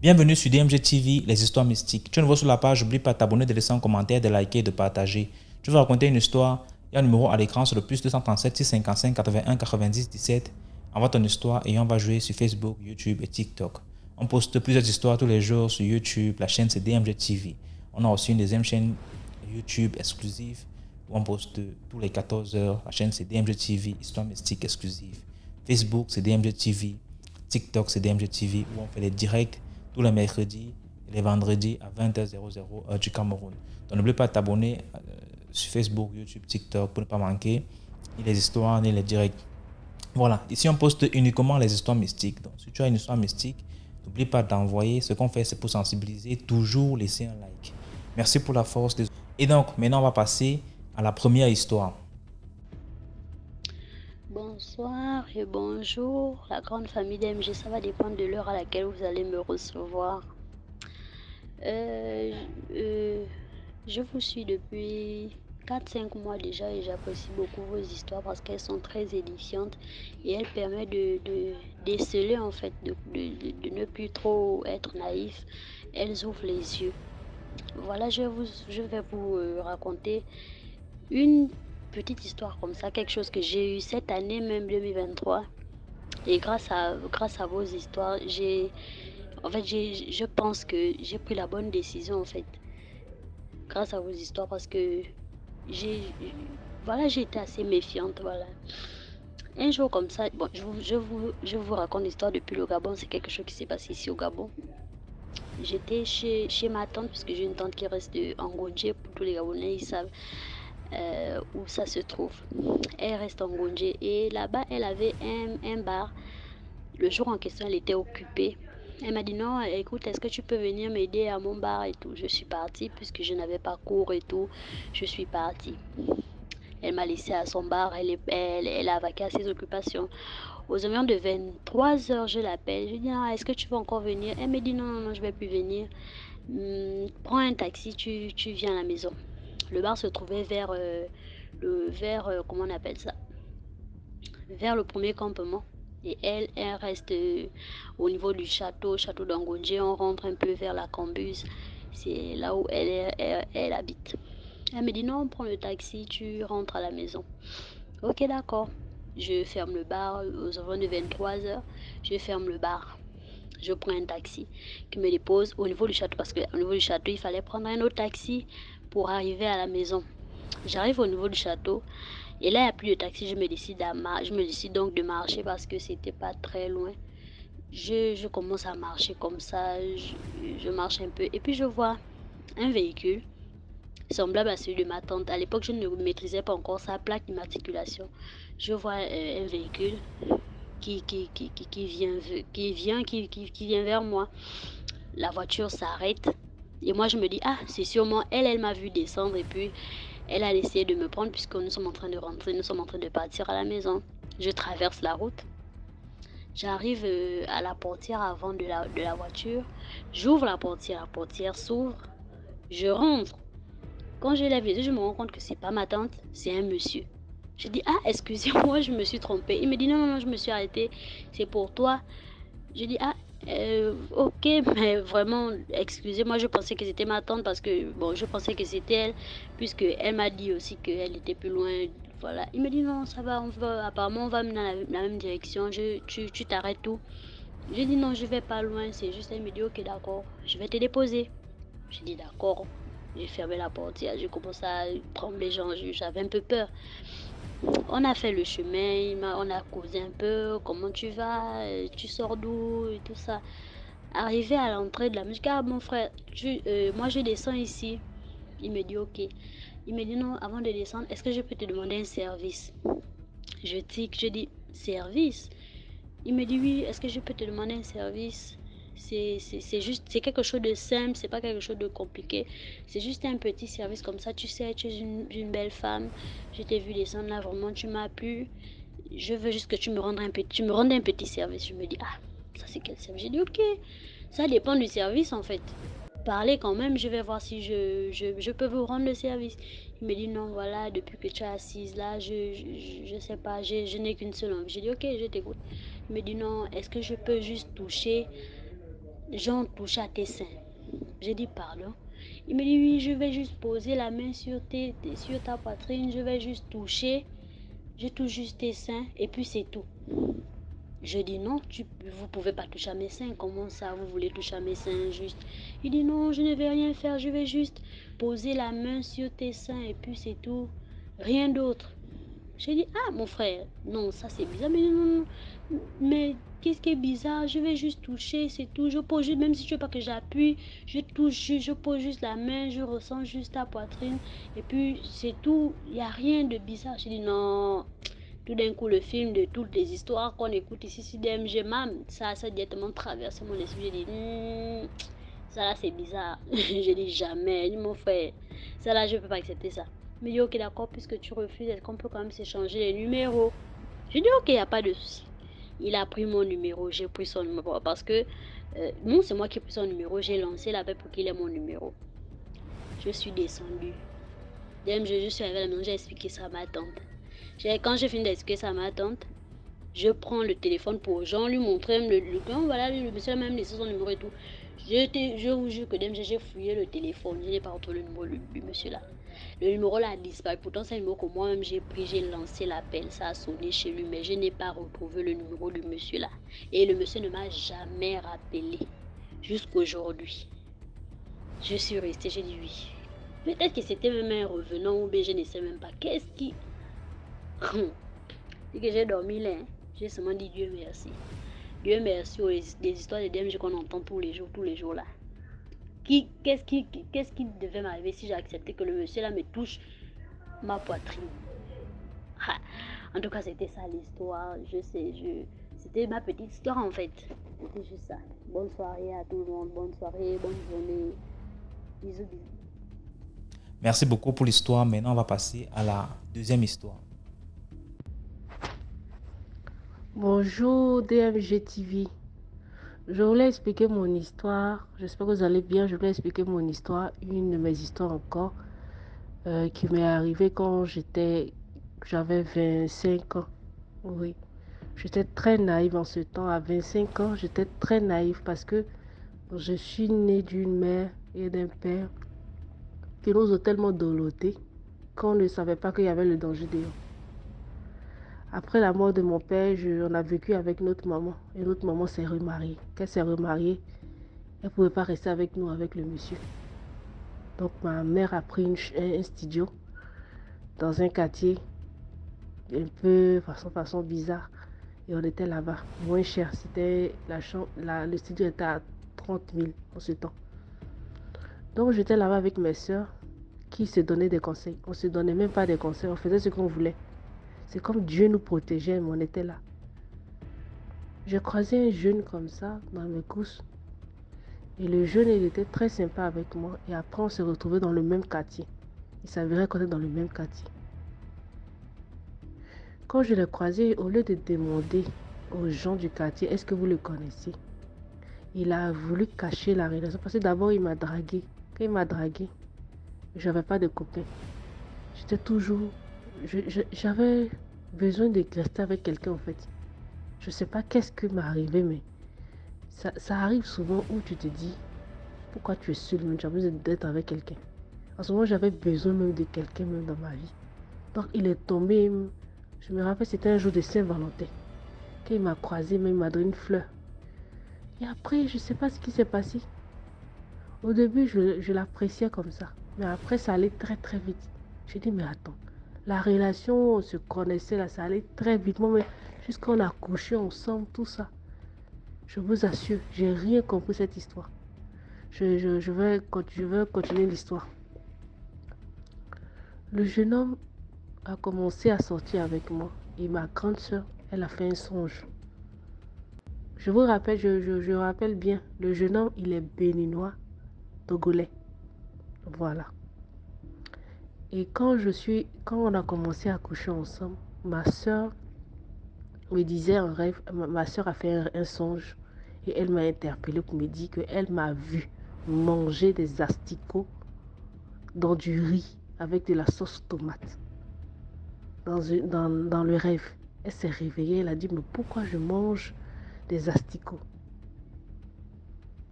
Bienvenue sur DMG TV, les histoires mystiques. Tu es nouveau sur la page, n'oublie pas de t'abonner, de laisser un commentaire, de liker et de partager. Tu veux raconter une histoire? Il y a un numéro à l'écran sur le plus 237 655 81 90 17. Envoie ton histoire et on va jouer sur Facebook, YouTube et TikTok. On poste plusieurs histoires tous les jours sur YouTube. La chaîne c'est DMG TV. On a aussi une deuxième chaîne YouTube exclusive où on poste tous les 14 heures. La chaîne c'est DMG TV, histoire mystique exclusive. Facebook c'est DMG TV. TikTok c'est DMG TV où on fait les directs tous les mercredis et les vendredis à 20h00 heure du Cameroun. Donc n'oublie pas de t'abonner sur Facebook, YouTube, TikTok pour ne pas manquer ni les histoires ni les directs. Voilà, ici on poste uniquement les histoires mystiques. Donc si tu as une histoire mystique, n'oublie pas d'envoyer. Ce qu'on fait c'est pour sensibiliser, toujours laisser un like. Merci pour la force. Et donc maintenant on va passer à la première histoire. Bonsoir et bonjour, la grande famille d'MG, ça va dépendre de l'heure à laquelle vous allez me recevoir. Je vous suis depuis 4-5 mois déjà et j'apprécie beaucoup vos histoires parce qu'elles sont très édifiantes et elles permettent de déceler en fait, de ne plus trop être naïf. Elles ouvrent les yeux. Voilà, je vais vous raconter une petite histoire comme ça, quelque chose que j'ai eu cette année même 2023 et grâce à vos histoires, je pense que j'ai pris la bonne décision en fait grâce à vos histoires parce que j'ai été assez méfiante. Voilà, un jour comme ça, bon, je vous raconte l'histoire depuis le Gabon. C'est quelque chose qui s'est passé ici au Gabon. J'étais chez ma tante, puisque j'ai une tante qui reste en Ngonjé. Pour tous les Gabonais, ils savent où ça se trouve. Elle reste en Ngonjé et là-bas, elle avait un bar. Le jour en question, elle était occupée. Elle m'a dit non, écoute, est-ce que tu peux venir m'aider à mon bar et tout. Je suis partie puisque je n'avais pas cours et tout. Je suis partie. Elle m'a laissée à son bar, elle a vaqué à ses occupations. Aux environs de 23h, je l'appelle. Je dis, ah, est-ce que tu veux encore venir? Elle me dit, non, non, non, je ne vais plus venir. Prends un taxi, tu viens à la maison. Le bar se trouvait vers comment on appelle ça? Vers le premier campement. Et elle reste au niveau du château d'Angonjé. On rentre un peu vers la Cambuse. C'est là où elle habite. Elle me dit non, prends le taxi, tu rentres à la maison. Ok, d'accord. Je ferme le bar aux environs de 23h. Je ferme le bar. Je prends un taxi qui me dépose au niveau du château parce qu'au niveau du château, il fallait prendre un autre taxi pour arriver à la maison. J'arrive au niveau du château et là, il n'y a plus de taxi. Je me décide donc de marcher parce que c'était pas très loin. Je commence à marcher comme ça. Je marche un peu et puis je vois un véhicule semblable à celui de ma tante. À l'époque, je ne maîtrisais pas encore sa plaque d'immatriculation. Je vois un véhicule qui vient vers moi. La voiture s'arrête et moi je me dis ah, c'est sûrement elle m'a vu descendre et puis elle a essayé de me prendre puisque nous sommes en train de rentrer, nous sommes en train de partir à la maison. Je traverse la route. J'arrive à la portière avant de la voiture. J'ouvre la portière s'ouvre. Je rentre. Quand je lève les yeux, je me rends compte que c'est pas ma tante, c'est un monsieur. Je dis ah, excusez-moi, je me suis trompée. Il me dit non, non, non, je me suis arrêtée, c'est pour toi. Je dis ah, ok, mais vraiment, excusez-moi, je pensais que c'était ma tante parce que bon, je pensais que c'était elle, puisque elle m'a dit aussi qu'elle était plus loin. Voilà, il me dit non, ça va, apparemment on va dans la même direction. Tu t'arrêtes où? Je dis non, je vais pas loin, c'est juste. Elle me dit ok, d'accord, je vais te déposer. Je dis d'accord. J'ai fermé la portière, j'ai commencé à trembler, j'avais un peu peur. On a fait le chemin, on a causé un peu, comment tu vas, tu sors d'où et tout ça. Arrivé à l'entrée de la musique, ah mon frère, moi je descends ici. Il me dit ok. Il me dit non, avant de descendre, est-ce que je peux te demander un service? Je dis service? Il me dit oui, est-ce que je peux te demander un service? C'est juste, c'est quelque chose de simple, c'est pas quelque chose de compliqué. C'est juste un petit service comme ça. Tu sais, tu es une belle femme. Je t'ai vu descendre là, vraiment, tu m'as plu. Je veux juste que tu me rendes un petit service. Je me dis, ah, ça c'est quel service? J'ai dit, ok, ça dépend du service en fait. parler quand même, je vais voir si je peux vous rendre le service. Il me dit non, voilà, depuis que tu es assise là, je sais pas, je n'ai qu'une seule envie. J'ai dit ok, je t'écoute. Il me dit non, est-ce que je peux juste toucher, genre toucher à tes seins? J'ai dit pardon. Il me dit oui, je vais juste poser la main sur sur ta poitrine, je vais juste toucher, je touche juste tes seins et puis c'est tout. Je dis non, vous pouvez pas toucher à mes seins. Comment ça, vous voulez toucher à mes seins juste? Il dit non, je ne vais rien faire, je vais juste poser la main sur tes seins et puis c'est tout. Rien d'autre. J'ai dit ah mon frère, non, ça c'est bizarre, mais non, non, mais qu'est-ce qui est bizarre? Je vais juste toucher, c'est tout. Je pose juste, même si tu veux pas que j'appuie, je touche, je pose juste la main, je ressens juste ta poitrine et puis c'est tout. Il n'y a rien de bizarre. J'ai dit non. Tout d'un coup, le film de toutes les histoires qu'on écoute ici sur DMG, mam, ça a directement traversé mon esprit. J'ai dit, ça là, c'est bizarre. J'ai dit, jamais, mon frère. Ça là, je ne peux pas accepter ça. Mais il dit, ok, d'accord, puisque tu refuses, est-ce qu'on peut quand même s'échanger les numéros? J'ai dit, ok, il n'y a pas de souci. Il a pris mon numéro, j'ai pris son numéro. Parce que, non, c'est moi qui ai pris son numéro, j'ai lancé l'appel pour qu'il ait mon numéro. Je suis descendue. Je suis arrivée à la maison, j'ai expliqué ça à ma tante. Quand j'ai fini d'expliquer ça à ma tante, je prends le téléphone pour Jean lui montrer voilà, le monsieur a même laissé son numéro et tout. Je vous jure que j'ai fouillé le téléphone, je n'ai pas retrouvé le numéro du monsieur là. Le numéro là a disparu, pourtant c'est un numéro que moi-même j'ai pris, j'ai lancé l'appel, ça a sonné chez lui, mais je n'ai pas retrouvé le numéro du monsieur là. Et le monsieur ne m'a jamais rappelé, jusqu'aujourd'hui. Je suis restée, j'ai dit oui. Peut-être que c'était même un revenant ou bien je ne sais même pas. Qu'est-ce qui... Et que j'ai dormi là, j'ai seulement dit Dieu merci. Dieu merci aux des histoires de DMG qu'on entend tous les jours là. Qu'est-ce qui devait m'arriver si j'ai accepté que le monsieur là me touche ma poitrine? En tout cas, c'était ça l'histoire. C'était ma petite histoire en fait. C'était juste ça. Bonne soirée à tout le monde. Bonne soirée, bonne journée. Bisous, bisous. Merci beaucoup pour l'histoire. Maintenant, on va passer à la deuxième histoire. Bonjour DMG TV. Je voulais expliquer mon histoire. J'espère que vous allez bien. Je voulais expliquer mon histoire, une de mes histoires encore, qui m'est arrivée quand j'avais 25 ans. Oui, j'étais très naïve en ce temps. À 25 ans, j'étais très naïve parce que je suis née d'une mère et d'un père qui nous ont tellement dolotés qu'on ne savait pas qu'il y avait le danger dehors. Après la mort de mon père, on a vécu avec notre maman. Et notre maman s'est remariée. Quand elle s'est remariée, elle ne pouvait pas rester avec nous, avec le monsieur. Donc ma mère a pris un studio dans un quartier un peu façon bizarre. Et on était là-bas, moins cher. C'était le studio était à 30 000 en ce temps. Donc j'étais là-bas avec mes soeurs qui se donnaient des conseils. On ne se donnait même pas des conseils, on faisait ce qu'on voulait. C'est comme Dieu nous protégeait, mais on était là. J'ai croisé un jeune comme ça dans mes courses. Et le jeune, il était très sympa avec moi. Et après, on s'est retrouvés dans le même quartier. Il s'avérait qu'on était dans le même quartier. Quand je l'ai croisé, au lieu de demander aux gens du quartier, est-ce que vous le connaissez? Il a voulu cacher la relation. Parce que d'abord, il m'a dragué. Quand il m'a dragué, je n'avais pas de copain. J'étais toujours... J'avais besoin de rester avec quelqu'un en fait. Je ne sais pas qu'est-ce qui m'est arrivé, mais ça arrive souvent où tu te dis pourquoi tu es seul, mais tu as besoin d'être avec quelqu'un. En ce moment, j'avais besoin même de quelqu'un même dans ma vie. Donc il est tombé, je me rappelle, c'était un jour de Saint-Valentin. Quand il m'a croisé, mais il m'a donné une fleur. Et après, je ne sais pas ce qui s'est passé. Au début, je l'appréciais comme ça. Mais après, ça allait très très vite. J'ai dit, mais attends. La relation, on se connaissait là, ça allait très vite. Moi, mais jusqu'on a couché ensemble, tout ça. Je vous assure, j'ai rien compris cette histoire. Je vais continuer l'histoire. Le jeune homme a commencé à sortir avec moi. Et ma grande soeur, elle a fait un songe. Je vous rappelle, je rappelle bien, le jeune homme, il est béninois, togolais. Voilà. Et quand on a commencé à coucher ensemble, ma soeur me disait un rêve, ma soeur a fait un songe et elle m'a interpellée pour me dire qu'elle m'a vu manger des asticots dans du riz avec de la sauce tomate. Dans le rêve, elle s'est réveillée, elle a dit, mais pourquoi je mange des asticots?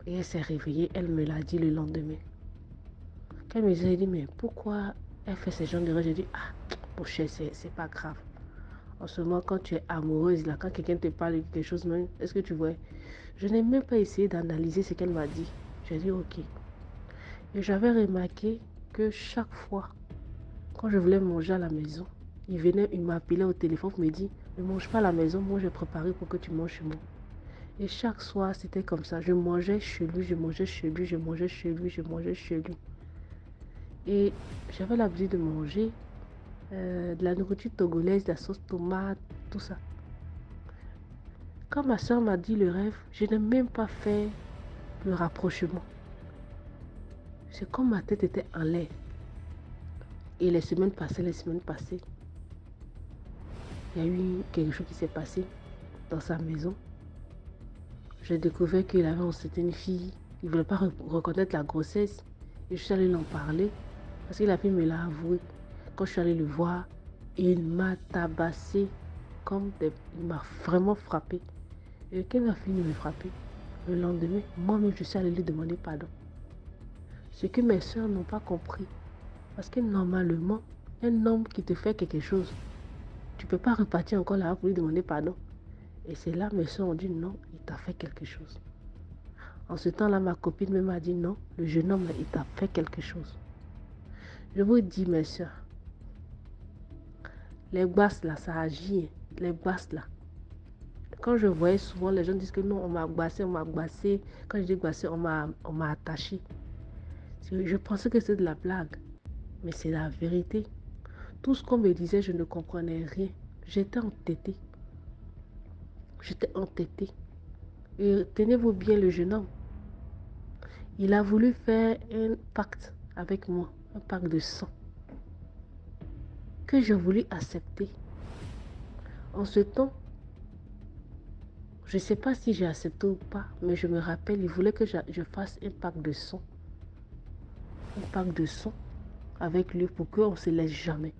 Et elle s'est réveillée, elle me l'a dit le lendemain. Quand elle me dit, elle dit, mais pourquoi elle fait ce genre de rêve? J'ai dit, ah, mon cher, c'est pas grave. En ce moment, quand tu es amoureuse, là, quand quelqu'un te parle de quelque chose, même, est-ce que tu vois? Je n'ai même pas essayé d'analyser ce qu'elle m'a dit. J'ai dit, ok. Et j'avais remarqué que chaque fois, quand je voulais manger à la maison, il m'appelait au téléphone, il me dit, ne mange pas à la maison, moi j'ai préparé pour que tu manges chez moi. Et chaque soir, c'était comme ça. Je mangeais chez lui, je mangeais chez lui, je mangeais chez lui, je mangeais chez lui. Et j'avais l'habitude de manger de la nourriture togolaise, de la sauce tomate, tout ça. Quand ma soeur m'a dit le rêve, je n'ai même pas fait le rapprochement. C'est comme ma tête était en l'air. Et les semaines passées, il y a eu quelque chose qui s'est passé dans sa maison. J'ai découvert qu'il avait enceinté une fille. Il ne voulait pas reconnaître la grossesse. Et je suis allée l'en parler. Parce que la fille me l'a avoué. Quand je suis allée le voir, il m'a tabassé il m'a vraiment frappé. Et quand il a fini de me frapper, le lendemain, moi-même, je suis allée lui demander pardon. Ce que mes soeurs n'ont pas compris. Parce que normalement, un homme qui te fait quelque chose, tu ne peux pas repartir encore là pour lui demander pardon. Et c'est là mes soeurs ont dit non, il t'a fait quelque chose. En ce temps-là, ma copine m'a dit non, le jeune homme, il t'a fait quelque chose. Je vous dis, mes soeurs, les basses là, ça agit. Les basses là. Quand je voyais souvent, les gens disent que non, on m'a bassé, on m'a bassé. Quand je dis bassé, on m'a attaché. Je pensais que c'était de la blague. Mais c'est la vérité. Tout ce qu'on me disait, je ne comprenais rien. J'étais entêtée. Et tenez-vous bien, le jeune homme. Il a voulu faire un pacte avec moi, un pacte de sang, que j'ai voulu accepter. En ce temps, je ne sais pas si j'ai accepté ou pas, mais je me rappelle, il voulait que je fasse un pacte de sang. Un pacte de sang avec lui pour qu'on ne se laisse jamais.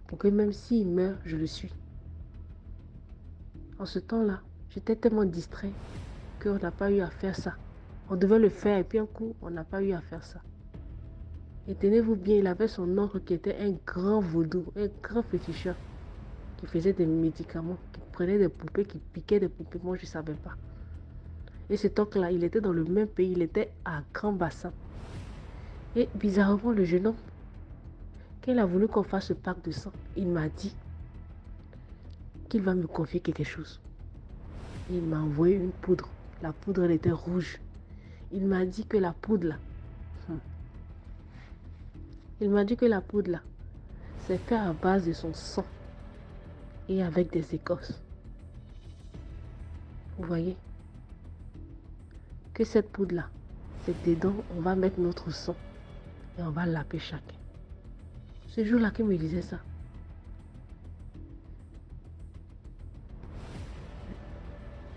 Pour que même s'il meurt, je le suis. En ce temps-là, j'étais tellement distrait qu'on n'a pas eu à faire ça. On devait le faire et puis un coup, on n'a pas eu à faire ça. Et tenez-vous bien, il avait son oncle qui était un grand vaudou, un grand féticheur, qui faisait des médicaments, qui prenait des poupées, qui piquait des poupées. Moi, je ne savais pas. Et cet oncle-là, il était dans le même pays, il était à Grand Bassin. Et bizarrement, le jeune homme, quand il a voulu qu'on fasse ce pacte de sang, il m'a dit qu'il va me confier quelque chose. Il m'a envoyé une poudre. La poudre, elle était rouge. Il m'a dit que la poudre là, c'est fait à base de son sang et avec des écorces. Vous voyez? Que cette poudre là, c'est dedans, on va mettre notre sang et on va laper chacun. Ce jour-là qu'il me disait ça,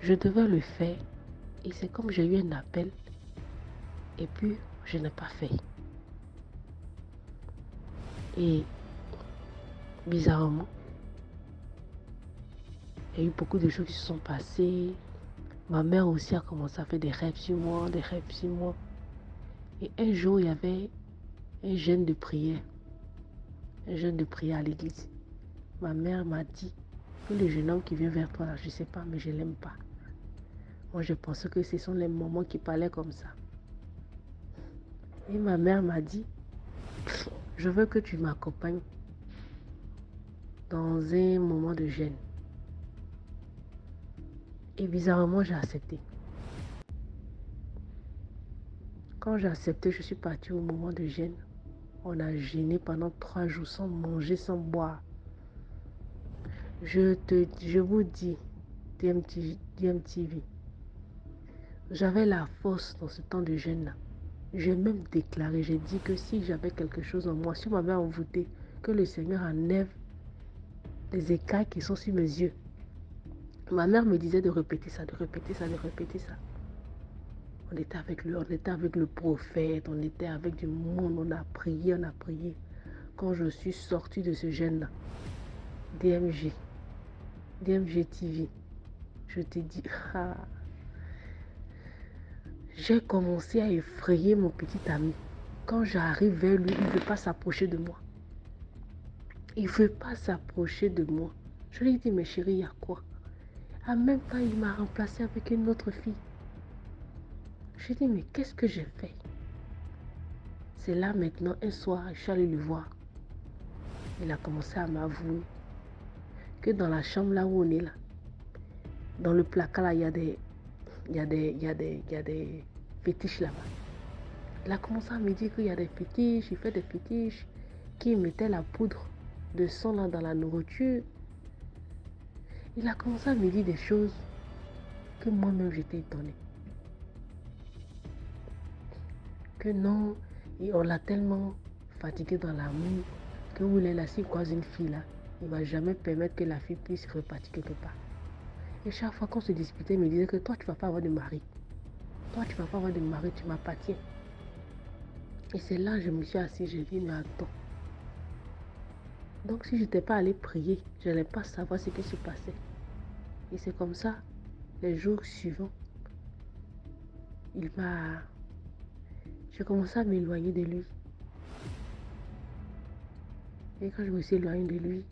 je devais le faire et c'est comme j'ai eu un appel et puis je n'ai pas fait. Et bizarrement, il y a eu beaucoup de choses qui se sont passées. Ma mère aussi a commencé à faire des rêves sur moi. Et un jour, il y avait un jeûne de prière. À l'église. Ma mère m'a dit que le jeune homme qui vient vers toi, là, je ne sais pas, mais je ne l'aime pas. Moi, je pensais que ce sont les mamans qui parlaient comme ça. Et ma mère m'a dit, je veux que tu m'accompagnes dans un moment de jeûne. Et bizarrement, j'ai accepté. Quand j'ai accepté, je suis partie au moment de jeûne. On a jeûné pendant 3 jours sans manger, sans boire. Je vous dis, DMTV, j'avais la force dans ce temps de jeûne-là. J'ai même déclaré, j'ai dit que si j'avais quelque chose en moi, si on m'avait envoûté, que le Seigneur enlève les écailles qui sont sur mes yeux. Ma mère me disait de répéter ça. On était avec le prophète, on était avec du monde, on a prié, on a prié. Quand je suis sortie de ce gène-là, DMG TV, je te dis, j'ai commencé à effrayer mon petit ami. Quand j'arrive vers lui, il ne veut pas s'approcher de moi. Il ne veut pas s'approcher de moi. Je lui ai dit, mais chérie, il y a quoi? En même temps, il m'a remplacé avec une autre fille. Je lui ai dit, mais qu'est-ce que j'ai fait? C'est là maintenant, un soir, je suis allée le voir. Il a commencé à m'avouer que dans la chambre là où on est là, dans le placard là, il y a des fétiches là-bas. Il a commencé à me dire qu'il y a des fétiches, il fait des fétiches, qu'il mettait la poudre de sang là dans la nourriture. Il a commencé à me dire des choses que moi-même j'étais étonnée. Que non, et on l'a tellement fatigué dans l'amour que où il est là, s'il croise une fille là, il ne va jamais permettre que la fille puisse repartir quelque part. Et chaque fois qu'on se disputait, il me disait que toi, tu ne vas pas avoir de mari. Toi, tu ne vas pas avoir de mari, tu m'appartiens. Et c'est là que je me suis assise, j'ai dit, mais attends. Donc, si je n'étais pas allée prier, je n'allais pas savoir ce qui se passait. Et c'est comme ça, les jours suivants, j'ai commencé à m'éloigner de lui. Et quand je me suis éloignée de lui,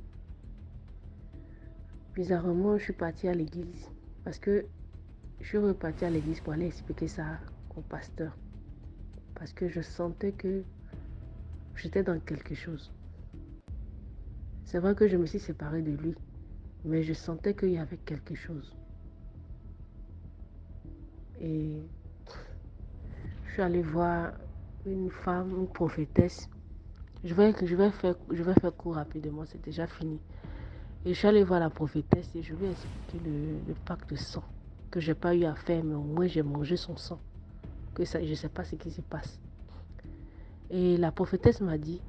bizarrement, je suis partie à l'église. Parce que je suis repartie à l'église pour aller expliquer ça au pasteur. Parce que je sentais que j'étais dans quelque chose. C'est vrai que je me suis séparée de lui, mais je sentais qu'il y avait quelque chose. Et je suis allée voir une femme, une prophétesse. Je vais faire court rapidement, c'est déjà fini. Et je suis allée voir la prophétesse et je lui ai expliqué le pacte de sang que je n'ai pas eu à faire, mais au moins j'ai mangé son sang. Que ça, je ne sais pas ce qui se passe. Et la prophétesse m'a dit,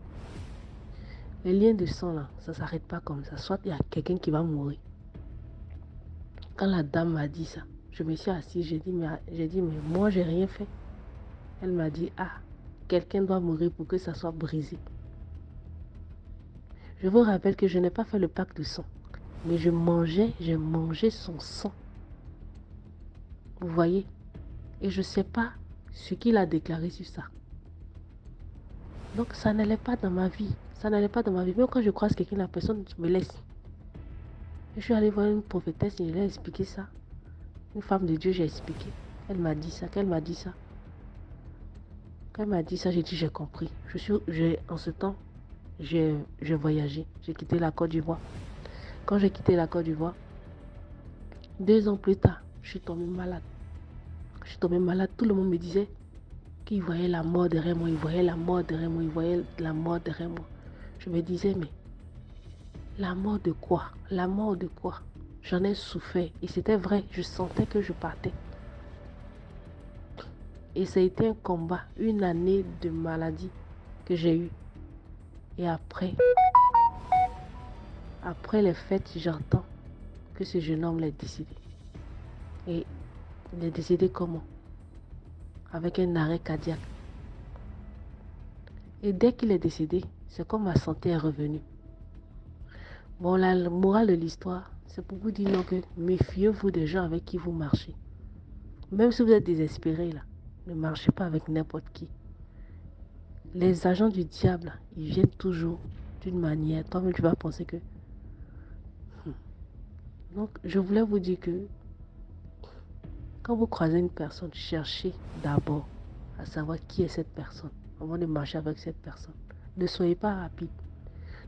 les liens de sang là, ça ne s'arrête pas comme ça. Soit il y a quelqu'un qui va mourir. Quand la dame m'a dit ça, je me suis assise, j'ai dit, mais moi j'ai rien fait. Elle m'a dit, quelqu'un doit mourir pour que ça soit brisé. Je vous rappelle que je n'ai pas fait le pacte de sang, mais j'ai mangé son sang. Vous voyez? Et je ne sais pas ce qu'il a déclaré sur ça. Donc ça n'allait pas dans ma vie. Ça n'allait pas dans ma vie. Même quand je croise quelqu'un, la personne me laisse. Je suis allée voir une prophétesse et je lui ai expliqué ça. Une femme de Dieu, j'ai expliqué. Elle m'a dit ça, qu'elle m'a dit ça. Quand elle m'a dit ça, j'ai dit, j'ai compris. En ce temps, j'ai voyagé. J'ai quitté la Côte d'Ivoire. Quand j'ai quitté la Côte d'Ivoire, 2 ans plus tard, je suis tombée malade. Je suis tombée malade. Tout le monde me disait qu'il voyait la mort derrière moi. Il voyait la mort derrière moi. Il voyait la mort derrière moi. Je me disais, mais la mort de quoi? La mort de quoi? J'en ai souffert. Et c'était vrai. Je sentais que je partais. Et ça a été un combat. Une année de maladie que j'ai eue. Et après les fêtes, j'entends que ce jeune homme est décédé. Et il est décédé comment? Avec un arrêt cardiaque. Et dès qu'il est décédé, c'est comme ma santé est revenue. Bon, la morale de l'histoire, c'est pour vous dire que méfiez-vous des gens avec qui vous marchez. Même si vous êtes désespéré, là, ne marchez pas avec n'importe qui. Les agents du diable, ils viennent toujours d'une manière. Toi-même, tu vas penser que... Donc, je voulais vous dire que quand vous croisez une personne, cherchez d'abord à savoir qui est cette personne avant de marcher avec cette personne. Ne soyez pas rapide.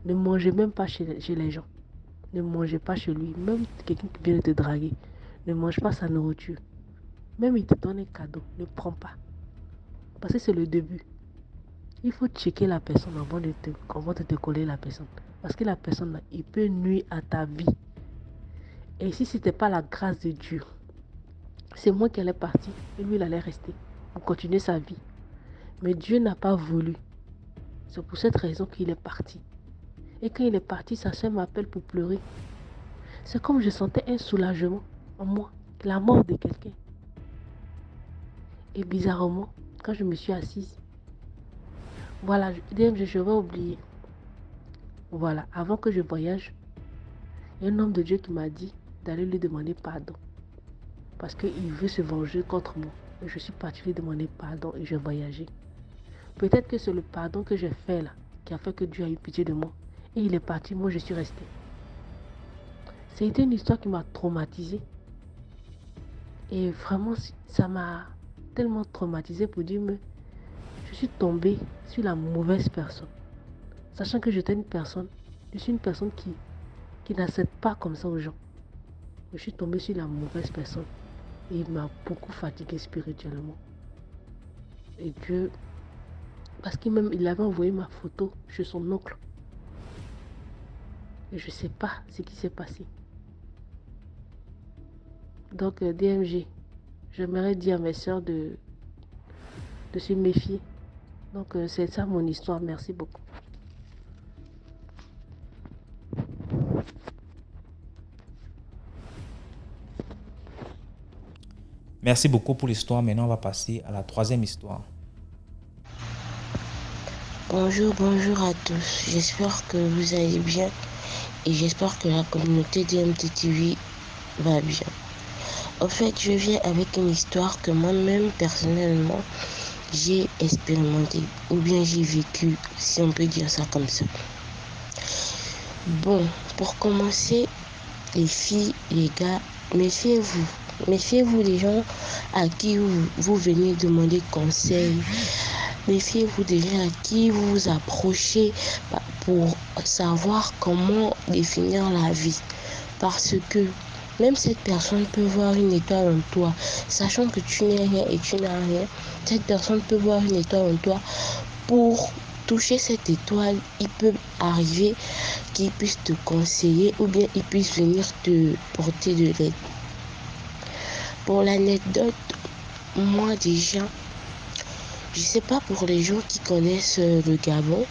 Ne mangez même pas chez les gens. Ne mangez pas chez lui. Même quelqu'un qui vient de te draguer, ne mange pas sa nourriture. Même il te donne un cadeau, ne prends pas. Parce que c'est le début. Il faut checker la personne avant de te coller la personne. Parce que la personne, là, il peut nuire à ta vie. Et si ce n'était pas la grâce de Dieu, c'est moi qui allais partir et lui, il allait rester pour continuer sa vie. Mais Dieu n'a pas voulu. C'est pour cette raison qu'il est parti. Et quand il est parti, sa soeur m'appelle pour pleurer. C'est comme je sentais un soulagement en moi, la mort de quelqu'un. Et bizarrement, quand je me suis assise, voilà, DMG, je vais oublier. Voilà, avant que je voyage, il y a un homme de Dieu qui m'a dit d'aller lui demander pardon. Parce qu'il veut se venger contre moi. Et je suis partie lui demander pardon et j'ai voyagé. Peut-être que c'est le pardon que j'ai fait là, qui a fait que Dieu a eu pitié de moi. Et il est parti, moi je suis restée. C'était une histoire qui m'a traumatisée. Et vraiment, ça m'a tellement traumatisée pour dire, mais je suis tombée sur la mauvaise personne. Sachant que j'étais une personne, je suis une personne qui n'accepte pas comme ça aux gens. Je suis tombée sur la mauvaise personne. Et il m'a beaucoup fatiguée spirituellement. Et Dieu, parce qu'il avait envoyé ma photo chez son oncle. Et je ne sais pas ce qui s'est passé. Donc, DMG, j'aimerais dire à mes soeurs de se méfier. Donc, c'est ça mon histoire. Merci beaucoup. Merci beaucoup pour l'histoire. Maintenant, on va passer à la troisième histoire. Bonjour à tous. J'espère que vous allez bien et j'espère que la communauté DMTV va bien. En fait, je viens avec une histoire que moi-même, personnellement, j'ai expérimenté ou bien j'ai vécu, si on peut dire ça comme ça. Bon, pour commencer, les filles, les gars, méfiez-vous. Méfiez-vous des gens à qui vous venez demander conseil. Méfiez-vous des gens à qui vous vous approchez pour savoir comment définir la vie. Parce que même cette personne peut voir une étoile en toi, sachant que tu n'es rien et tu n'as rien. Cette personne peut voir une étoile en toi. Pour toucher cette étoile, il peut arriver qu'il puisse te conseiller ou bien il puisse venir te porter de l'aide. Pour l'anecdote, moi déjà, je sais pas pour les gens qui connaissent le Gabon,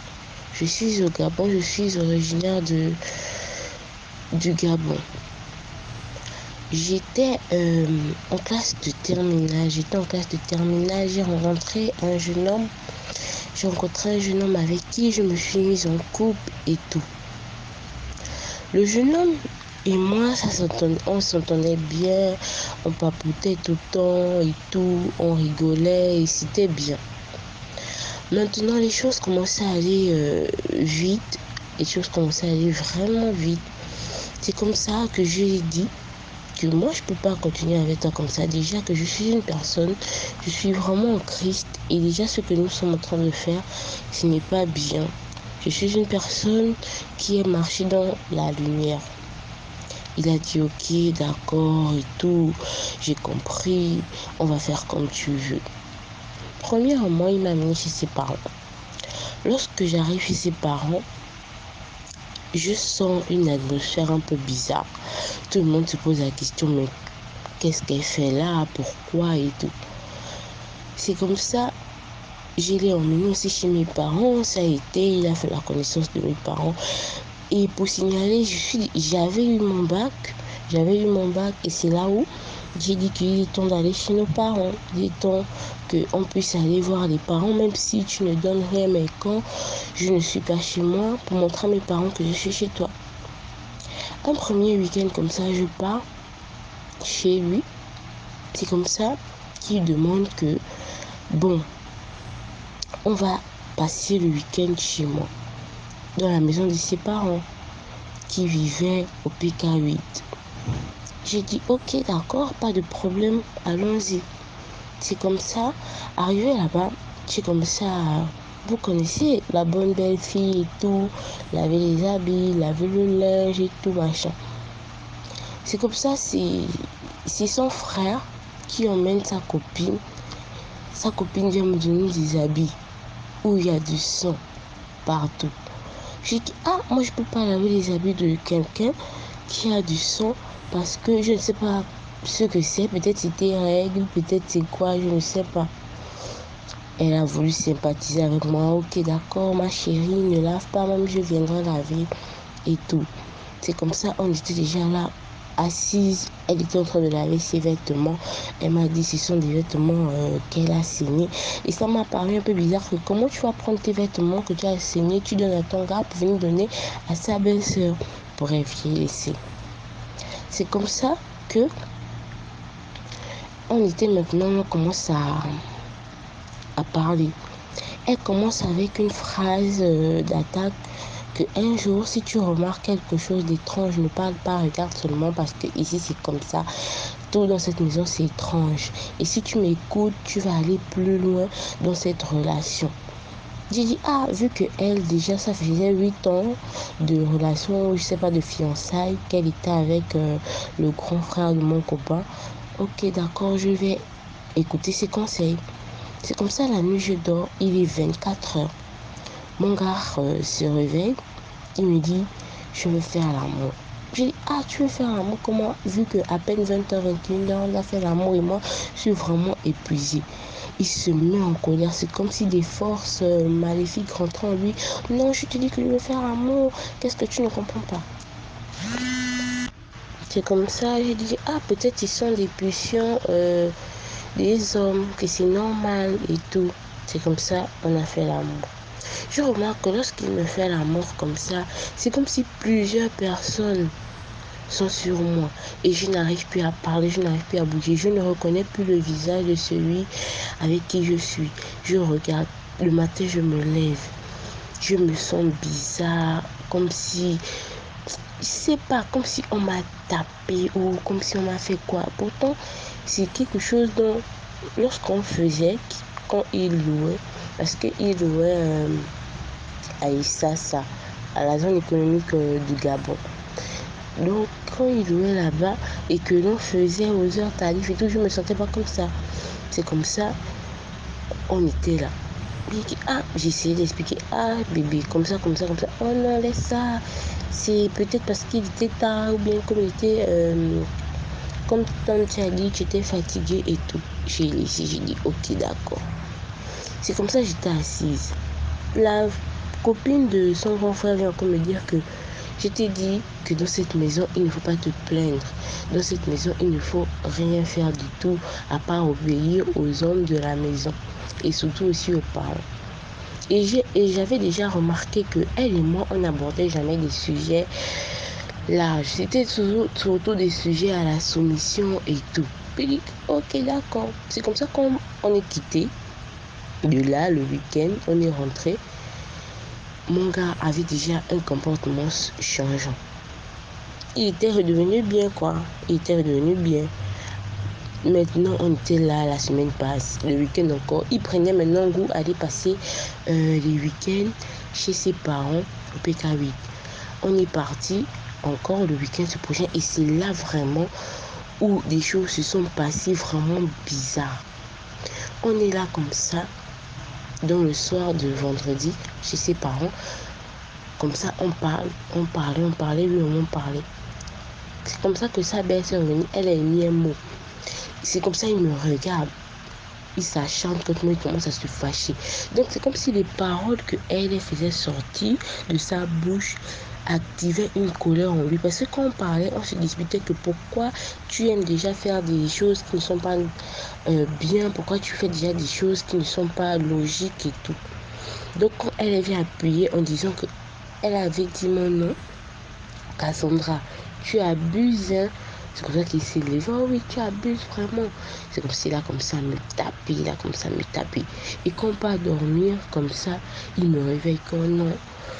je suis au Gabon, je suis originaire du Gabon. J'étais en classe de terminale, j'ai rencontré un jeune homme avec qui je me suis mise en couple et tout. Le jeune homme et moi, on s'entendait bien, on papotait tout le temps et tout, on rigolait et c'était bien. Maintenant, les choses commençaient à aller vite, les choses commençaient à aller vraiment vite. C'est comme ça que je lui ai dit que moi, je peux pas continuer avec toi comme ça. Déjà que je suis une personne, je suis vraiment en Christ et déjà ce que nous sommes en train de faire, ce n'est pas bien. Je suis une personne qui est marchée dans la lumière. Il a dit ok, d'accord et tout, j'ai compris, on va faire comme tu veux. Premièrement, il m'a amené chez ses parents. Lorsque j'arrive chez ses parents, je sens une atmosphère un peu bizarre. Tout le monde se pose la question, mais qu'est-ce qu'elle fait là, pourquoi et tout. C'est comme ça, je l'ai emmené aussi chez mes parents, ça a été, il a fait la connaissance de mes parents. Et pour signaler, j'avais eu mon bac et c'est là où j'ai dit qu'il est temps d'aller chez nos parents. Il est temps qu'on puisse aller voir les parents, même si tu ne donnes rien, mais quand je ne suis pas chez moi, pour montrer à mes parents que je suis chez toi. Un premier week-end comme ça, je pars chez lui. C'est comme ça qu'il demande que, bon, on va passer le week-end chez moi, dans la maison de ses parents, qui vivaient au PK8. J'ai dit ok, d'accord, pas de problème, allons-y. C'est comme ça, arrivé là-bas, c'est comme ça, vous connaissez la bonne belle fille et tout, laver les habits, laver le linge et tout machin. C'est comme ça, c'est son frère qui emmène sa copine. Sa copine vient me donner des habits où il y a du sang partout. J'ai dit moi je peux pas laver les habits de quelqu'un qui a du sang parce que je ne sais pas ce que c'est. Peut-être c'était règle, peut-être c'est quoi, je ne sais pas. Elle a voulu sympathiser avec moi. Ok, d'accord, ma chérie, ne lave pas, même je viendrai laver et tout. C'est comme ça, on était déjà là assise, elle était en train de laver ses vêtements. Elle m'a dit ce sont des vêtements qu'elle a saignés. Et ça m'a paru un peu bizarre que comment tu vas prendre tes vêtements que tu as saignés, tu donnes à ton gars pour venir donner à sa belle-sœur. Bref, j'ai laissé. C'est comme ça que on commence à parler. Elle commence avec une phrase d'attaque que un jour, si tu remarques quelque chose d'étrange, ne parle pas, regarde seulement parce que ici c'est comme ça. Tout dans cette maison c'est étrange. Et si tu m'écoutes, tu vas aller plus loin dans cette relation. J'ai dit, vu que elle, déjà, ça faisait 8 ans de relation, je sais pas, de fiançailles, qu'elle était avec le grand frère de mon copain. Ok, d'accord, je vais écouter ses conseils. C'est comme ça, la nuit, je dors, il est 24 heures. Mon gars se réveille, il me dit, je veux faire l'amour. J'ai dit, tu veux faire l'amour comment? Vu qu'à peine 20h, 21h, on a fait l'amour et moi, je suis vraiment épuisée. Il se met en colère, c'est comme si des forces maléfiques rentraient en lui. Non, je te dis que je veux faire l'amour, qu'est-ce que tu ne comprends pas? C'est comme ça, j'ai dit, peut-être ils sont des pulsions des hommes, que c'est normal et tout. C'est comme ça, on a fait l'amour. Je remarque que lorsqu'il me fait l'amour comme ça, c'est comme si plusieurs personnes sont sur moi et je n'arrive plus à parler, je n'arrive plus à bouger, je ne reconnais plus le visage de celui avec qui je suis. Je regarde, le matin je me lève, je me sens bizarre, comme si, je sais pas, comme si on m'a tapé ou comme si on m'a fait quoi. Pourtant, c'est quelque chose dont, lorsqu'on faisait, quand il louait, parce qu'il louait à Issassa, à la zone économique du Gabon. Donc, quand il louait là-bas et que l'on faisait aux heures tarifs et tout, je me sentais pas comme ça. C'est comme ça, on était là. J'ai essayé d'expliquer, bébé, comme ça. Oh non, laisse ça. C'est peut-être parce qu'il était tard ou bien comme il était, comme tu as dit, tu étais fatiguée et tout. J'ai dit, ok, d'accord. C'est comme ça, j'étais assise. La copine de son grand frère vient encore me dire que je t'ai dit que dans cette maison, il ne faut pas te plaindre. Dans cette maison, il ne faut rien faire du tout à part obéir aux hommes de la maison et surtout aussi aux parents. Et j'avais déjà remarqué que elle et moi, on n'abordait jamais des sujets larges. C'était surtout des sujets à la soumission et tout. Puis dit, ok, d'accord. C'est comme ça qu'on est quitté. De là, le week-end, on est rentré. Mon gars avait déjà un comportement changeant. Il était redevenu bien, quoi. Il était redevenu bien. Maintenant, on était là, la semaine passe, le week-end encore. Il prenait maintenant goût à aller passer les week-ends chez ses parents au PK8. On est parti encore le week-end ce prochain et c'est là vraiment où des choses se sont passées vraiment bizarres. On est là comme ça, dans le soir de vendredi, chez ses parents. Comme ça, on parlait, lui, on parlait. C'est comme ça que sa belle-sœur est venue, elle a mis un mot. C'est comme ça, il me regarde. Il s'achante quand il commence à se fâcher. Donc, c'est comme si les paroles que elle faisait sortir de sa bouche activaient une colère en lui. Parce que quand on parlait, on se disputait que pourquoi tu aimes déjà faire des choses qui ne sont pas bien, pourquoi tu fais déjà des choses qui ne sont pas logiques et tout. Donc, quand elle avait appuyé en disant que elle avait dit mon nom, Cassandra, tu abuses, hein. C'est comme ça qu'il s'est levé. Oh oui, tu abuses vraiment. C'est comme s'il a comme ça me tapé. Et quand on part dormir comme ça, il me réveille quand non.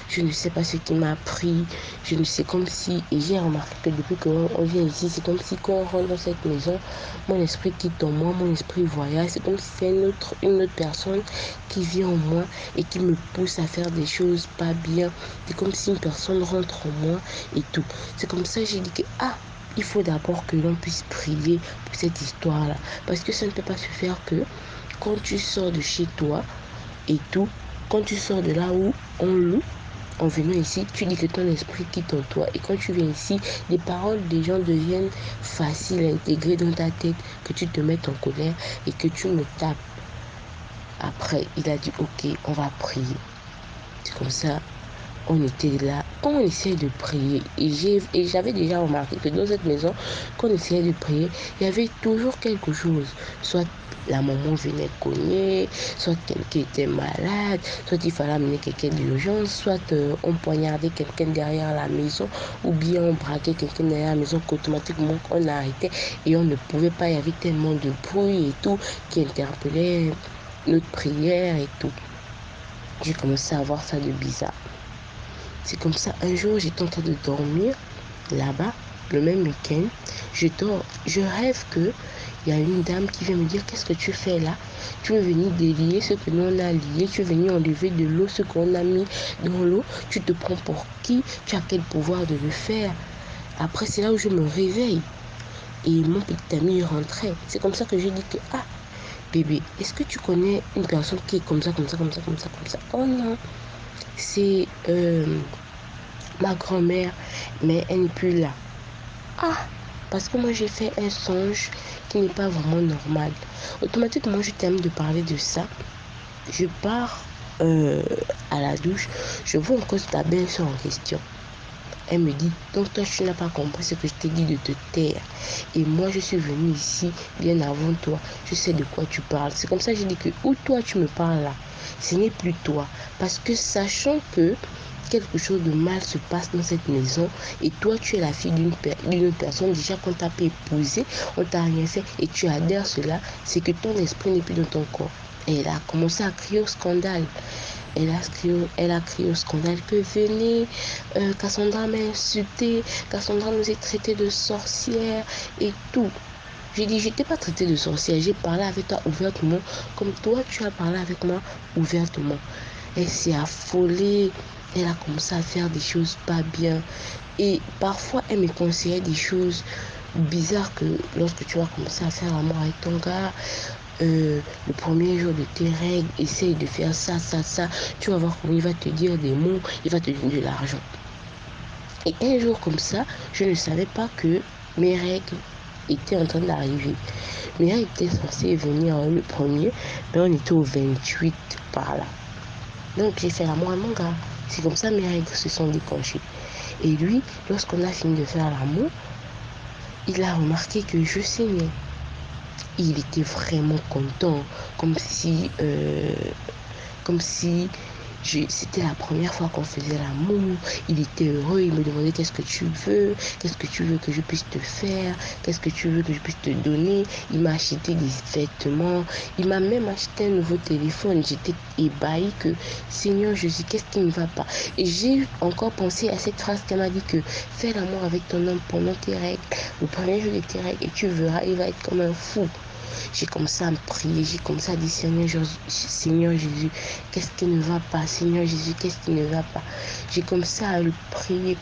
Je ne sais pas ce qui m'a pris. Je ne sais comme si... Et j'ai remarqué que depuis qu'on vient ici, c'est comme si quand on rentre dans cette maison, mon esprit quitte en moi, mon esprit voyage. C'est comme si c'est une autre personne qui vient en moi et qui me pousse à faire des choses pas bien. C'est comme si une personne rentre en moi et tout. C'est comme ça que j'ai dit que... il faut d'abord que l'on puisse prier pour cette histoire-là. Parce que ça ne peut pas se faire que quand tu sors de chez toi et tout, quand tu sors de là où on loue, en venant ici, tu dis que ton esprit quitte en toi. Et quand tu viens ici, les paroles des gens deviennent faciles à intégrer dans ta tête, que tu te mettes en colère et que tu me tapes. Après, il a dit, ok, on va prier. C'est comme ça, on était là, quand on essayait de prier, et j'avais déjà remarqué que dans cette maison, quand on essayait de prier, il y avait toujours quelque chose. Soit la maman venait cogner, soit quelqu'un était malade, soit il fallait amener quelqu'un d'urgence, soit on poignardait quelqu'un derrière la maison, ou bien on braquait quelqu'un derrière la maison qu'automatiquement on arrêtait et on ne pouvait pas, il y avait tellement de bruit et tout qui interpellait notre prière et tout. J'ai commencé à voir ça de bizarre. C'est comme ça, un jour, j'étais en train de dormir là-bas, le même week-end. Je dors, je rêve que il y a une dame qui vient me dire: qu'est-ce que tu fais là? Tu es venu délier ce que nous on a lié, tu es venu enlever de l'eau, ce qu'on a mis dans l'eau. Tu te prends pour qui? Tu as quel pouvoir de le faire? Après, c'est là où je me réveille. Et mon petit ami rentrait. C'est comme ça que je dis que, ah, bébé, est-ce que tu connais une personne qui est comme ça, comme ça, comme ça, comme ça, comme ça? Oh non, c'est ma grand-mère, mais elle n'est plus là. Ah, parce que moi j'ai fait un songe qui n'est pas vraiment normal. Automatiquement, je termine de parler de ça. Je pars à la douche. Je vois encore ta belle-sœur en question. Elle me dit: donc toi tu n'as pas compris ce que je t'ai dit de te taire. Et moi je suis venue ici bien avant toi. Je sais de quoi tu parles. C'est comme ça que j'ai dit que où toi tu me parles là, ce n'est plus toi. Parce que sachant que quelque chose de mal se passe dans cette maison et toi tu es la fille d'une personne déjà qu'on t'a pas épousée, on t'a rien fait et tu adhères cela, c'est que ton esprit n'est plus dans ton corps. Et elle a commencé à crier au scandale. Elle a crié au scandale que venez, Cassandra m'a insulté, Cassandra nous a traité de sorcières et tout. J'ai dit: je t'ai pas traité de sorcière, j'ai parlé avec toi ouvertement, comme toi tu as parlé avec moi ouvertement. Elle s'est affolée, elle a commencé à faire des choses pas bien. Et parfois, elle me conseillait des choses bizarres que lorsque tu vas commencer à faire l'amour avec ton gars, le premier jour de tes règles, essaye de faire ça, ça, ça. Tu vas voir comment il va te dire des mots, il va te donner de l'argent. Et un jour comme ça, je ne savais pas que mes règles étaient en train d'arriver. Mes règles étaient censées venir le premier, mais on était au 28 par là. Donc j'ai fait l'amour à mon gars. C'est comme ça mes règles se sont déclenchées. Et lui, lorsqu'on a fini de faire l'amour, il a remarqué que je saignais. Il était vraiment content, comme si c'était la première fois qu'on faisait l'amour. Il était heureux, il me demandait: qu'est-ce que tu veux que je puisse te faire, qu'est-ce que tu veux que je puisse te donner. Il m'a acheté des vêtements, il m'a même acheté un nouveau téléphone. J'étais ébahie que, Seigneur Jésus, qu'est-ce qui ne va pas? Et j'ai encore pensé à cette phrase qu'elle m'a dit que fais l'amour avec ton homme pendant tes règles, le premier jour de tes règles, et tu verras, il va être comme un fou. J'ai commencé à me prier, j'ai commencé à dire: Seigneur Jésus, qu'est-ce qui ne va pas? Seigneur Jésus, qu'est-ce qui ne va pas? J'ai commencé à le prier.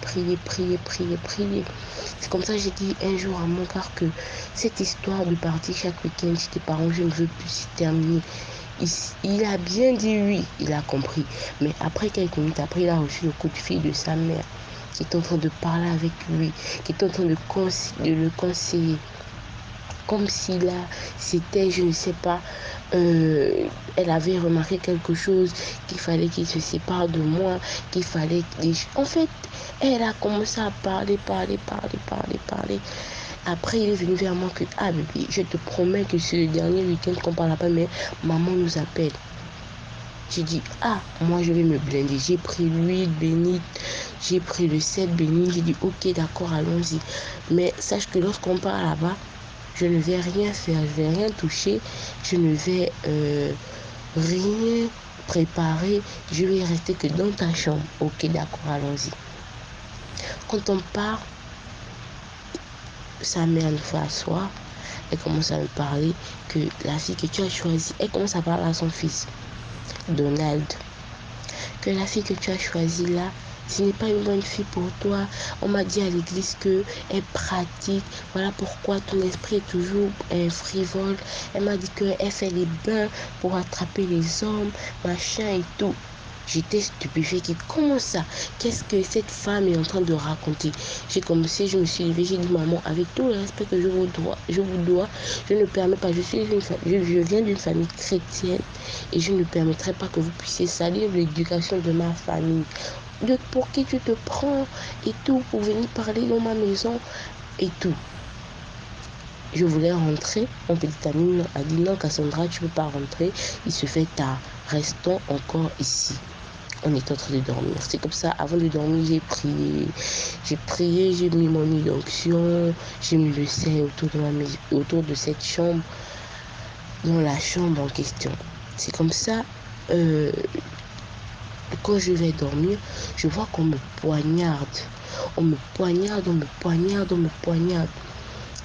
C'est comme ça que j'ai dit un jour à mon frère que cette histoire de partir chaque week-end chez tes parents, je ne veux plus s'y terminer. Il a bien dit oui, il a compris. Mais après quelques minutes après, il a reçu le coup de fil de sa mère qui est en train de parler avec lui, qui est en train de le conseiller. Comme si là, c'était, je ne sais pas, elle avait remarqué quelque chose, qu'il fallait qu'il se sépare de moi, qu'il fallait... En fait, elle a commencé à parler. Après, il est venu vers moi que, ah bébé, je te promets que c'est le dernier week-end qu'on parle pas, mais maman nous appelle. J'ai dit: ah, moi je vais me blinder. J'ai pris l'huile bénite, j'ai pris le sel béni, j'ai dit: ok, d'accord, allons-y. Mais sache que lorsqu'on part là-bas, je ne vais rien faire, je ne vais rien toucher, je ne vais rien préparer, je vais rester que dans ta chambre. Ok, d'accord, allons-y. Quand on part, sa mère nous fait asseoir, elle commence à me parler que la fille que tu as choisie, elle commence à parler à son fils, Donald, que la fille que tu as choisie là, ce n'est pas une bonne fille pour toi. On m'a dit à l'église qu'elle pratique. Voilà pourquoi ton esprit est toujours frivole. Elle m'a dit qu'elle fait les bains pour attraper les hommes, machin et tout. J'étais stupéfiée. Comment ça? Qu'est-ce que cette femme est en train de raconter? J'ai commencé, je me suis levée, j'ai dit: maman, avec tout le respect que je vous dois, je ne permets pas, je viens d'une famille chrétienne et je ne permettrai pas que vous puissiez salir l'éducation de ma famille. pour qui tu te prends et tout, pour venir parler dans ma maison et tout. Je voulais rentrer. Mon petit ami a dit non, Cassandra, tu ne peux pas rentrer. Il se fait tard. Restons encore ici. On est en train de dormir. C'est comme ça, avant de dormir, j'ai prié. J'ai mis mon huile d'onction. J'ai mis le sel autour de cette chambre, dans la chambre en question. C'est comme ça, quand je vais dormir, je vois qu'on me poignarde. On me poignarde.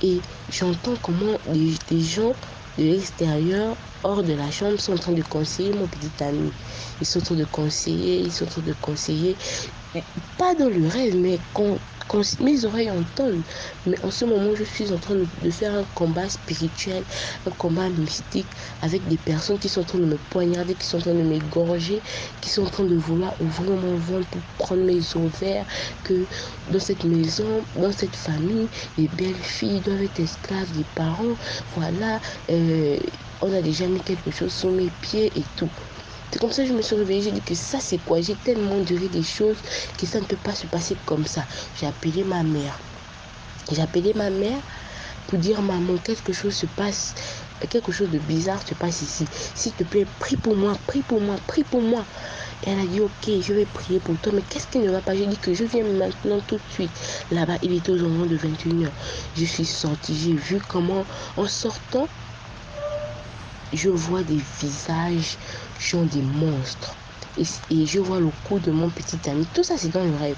Et j'entends comment des gens de l'extérieur, hors de la chambre, sont en train de conseiller mon petit ami. Ils sont en train de conseiller. Pas dans le rêve, mais quand mes oreilles entendent. Mais en ce moment, je suis en train de faire un combat spirituel, un combat mystique avec des personnes qui sont en train de me poignarder, qui sont en train de m'égorger, qui sont en train de vouloir ouvrir mon ventre pour prendre mes ovaires, que dans cette maison, dans cette famille, les belles filles doivent être esclaves des parents. Voilà, on a déjà mis quelque chose sous mes pieds et tout. C'est comme ça que je me suis réveillée, j'ai dit que ça c'est quoi? J'ai tellement duré des choses que ça ne peut pas se passer comme ça. J'ai appelé ma mère pour dire maman, quelque chose se passe, quelque chose de bizarre se passe ici. S'il te plaît, prie pour moi. Et elle a dit ok, je vais prier pour toi, mais qu'est-ce qui ne va pas? J'ai dit que je viens maintenant tout de suite. Là-bas, il était aux environs de 21h. Je suis sortie, j'ai vu comment en sortant, je vois des visages, genre des monstres. Et je vois le cou de mon petit ami. Tout ça, c'est dans le rêve.